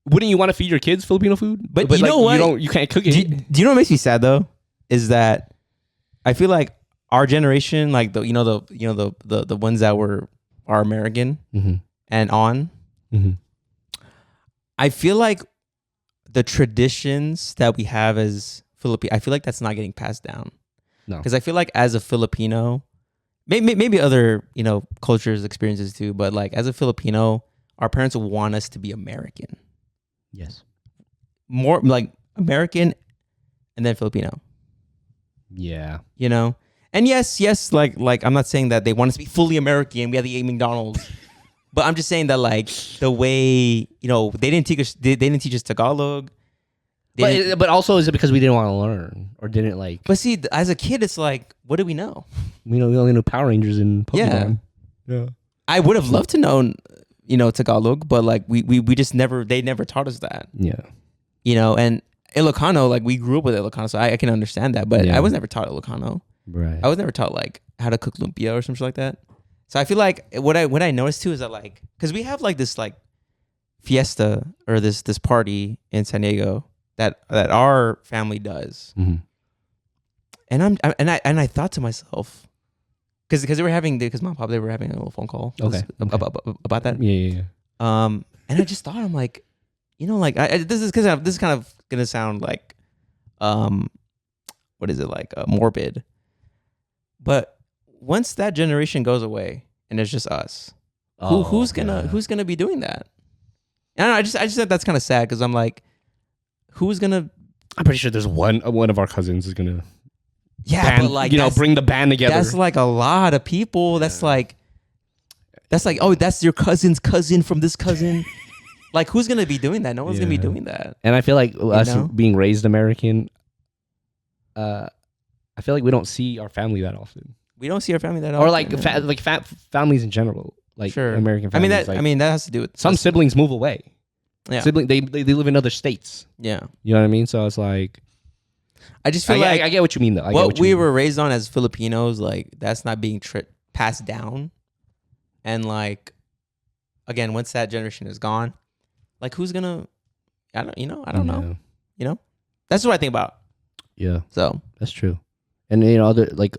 wouldn't you want to feed your kids Filipino food? But you like, know what? You can't cook it. Do you know what makes me sad though? Is that I feel like our generation, like the ones that are American Mm-hmm. and on, Mm-hmm. I feel like the traditions that we have as Filipino, I feel like that's not getting passed down. No. Because I feel like as a Filipino, maybe other cultures, experiences too, but like as a Filipino, our parents want us to be American, Yes. more like American, and then Filipino. Yeah. And yes, like I'm not saying that they want us to be fully American. We have the A McDonald's. But I'm just saying that like the way, they didn't teach us Tagalog. But also, is it because we didn't want to learn or didn't like? But see, as a kid, it's like, what do we know? We only know Power Rangers and Pokemon. Yeah. I would have loved to know, Tagalog, but like we just they never taught us that. Yeah. And Ilocano, like we grew up with Ilocano, so I can understand that. But Yeah. I was never taught Ilocano. Right. I was never taught like how to cook lumpia or something like that. So I feel like what I noticed too is that like, because we have like this like fiesta or this party in San Diego that our family does, Mm-hmm. and I thought to myself, because they were having mom and pop, they were having a little phone call Okay. about that. Yeah. And I just thought, I'm like, like this is kind of gonna sound like, what is it like, morbid, but once that generation goes away and it's just us, Who's gonna be doing that? I don't know, I just said that's kind of sad because I'm like, who's gonna? I'm pretty sure there's one of our cousins is gonna. Yeah, band, but like bring the band together. That's like a lot of people. That's like, oh, that's your cousin's cousin from this cousin. Like, who's gonna be doing that? No one's gonna be doing that. And I feel like us being raised American, I feel like we don't see our family that often. We don't see our family that often. Or like families in general, like American families. I mean that has to do with some siblings move away. Yeah, they live in other states. Yeah, you know what I mean. So it's like, I just feel like I get what you mean though. What we were raised on as Filipinos, like that's not being passed down, and like again, once that generation is gone, like who's gonna? I don't know. You know, that's what I think about. Yeah, so that's true, and other like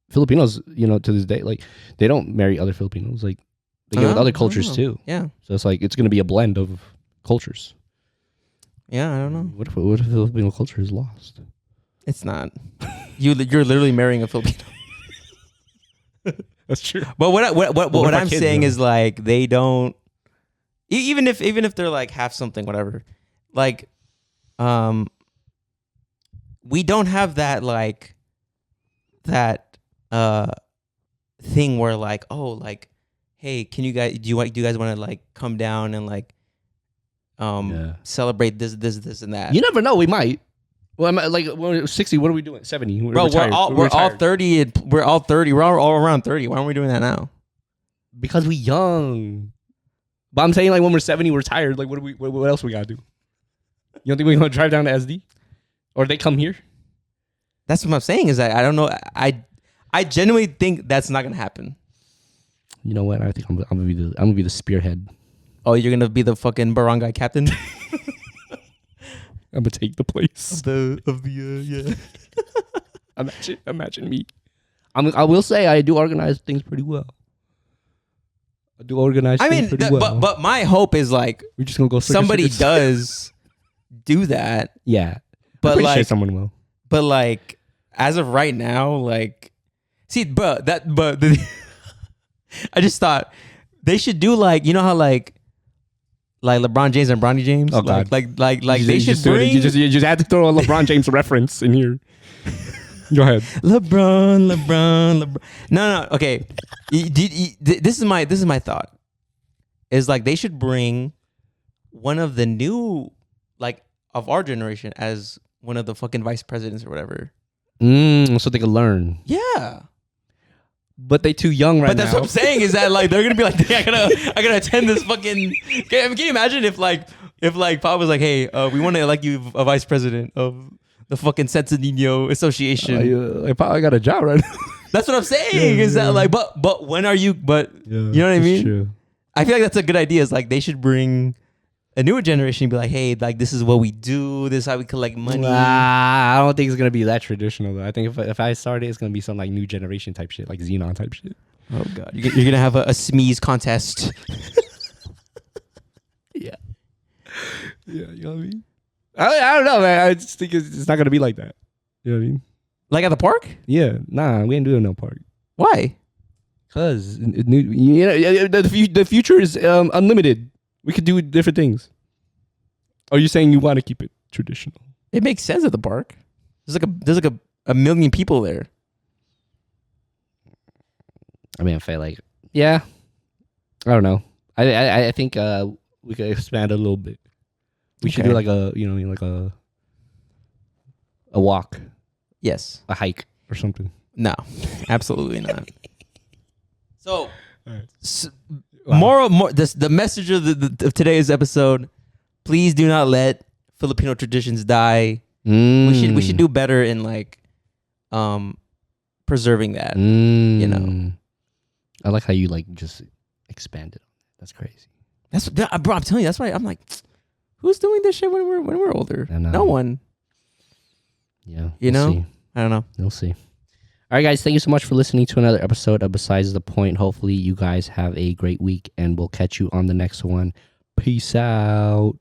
Filipinos, to this day, like they don't marry other Filipinos, like they get with other cultures too. Yeah, so it's like it's gonna be a blend of cultures. Yeah, I don't know. What if Filipino culture is lost? It's not. You're literally marrying a Filipino. That's true. But what I'm saying is like they don't. Even if they're like half something, whatever. Like, we don't have that like that thing where like, oh, like, hey, do you guys want to like come down and like celebrate this and that? You never know, we might. Well, like when 60, what are we doing? 70. Bro, we're all 30 and we're all 30. We're all around 30. Why aren't we doing that now? Because we young. But I'm saying like when we're 70, we're tired. Like what else we gotta do? You don't think we're gonna drive down to SD? Or they come here? That's what I'm saying is that I don't know. I genuinely think that's not gonna happen. You know what? I think I'm gonna be the spearhead. Oh, you're gonna be the fucking barangay captain? I'm gonna take the place of the Imagine me. I will say I do organize things pretty well. I do organize. Things pretty well. but my hope is like we're just gonna go. Somebody does do that. Yeah, but I'm like sure someone will. But like as of right now, like see, I just thought they should do like how like LeBron James and Bronny James. Oh God. Like they should bring. You just had to throw a LeBron James reference in here. Go ahead. LeBron. No. Okay. This is my thought. Is like they should bring one of the new like of our generation as one of the fucking vice presidents or whatever. So they can learn. Yeah. But they too young right now. But that's what I'm saying is that like they're gonna be like, hey, I gotta attend this fucking. Can you imagine if Pop was like, hey, we want to elect you a vice president of the fucking Sentinino Association. I got a job right now. That's what I'm saying. That like, but when are you? But you know what I mean? True. I feel like that's a good idea. Is like they should bring a newer generation and be like, hey, like this is what we do. This is how we collect money. I don't think it's gonna be that traditional though. I think if I start it, it's gonna be some like new generation type shit, like Xenon type shit. Oh God, you're gonna have a sneeze contest. Yeah, you know what I mean. I don't know, man. I just think it's not gonna be like that. You know what I mean? Like at the park? Yeah, nah, we ain't doing no park. Why? Cause the future is unlimited. We could do different things. Are you saying you want to keep it traditional? It makes sense at the park. There's like a million people there. I mean, I feel like I don't know. I think we could expand a little bit. We should do like a walk. Yes. A hike or something. No, absolutely not. So, the message of today's episode: please do not let Filipino traditions die. We should do better in like preserving that. You know, I like how you like just expanded. That's crazy. Bro. I'm telling you, that's why I'm like, who's doing this shit when we're older? No one. Yeah, you know. See. I don't know. We'll see. All right, guys. Thank you so much for listening to another episode of Besides the Point. Hopefully, you guys have a great week, and we'll catch you on the next one. Peace out.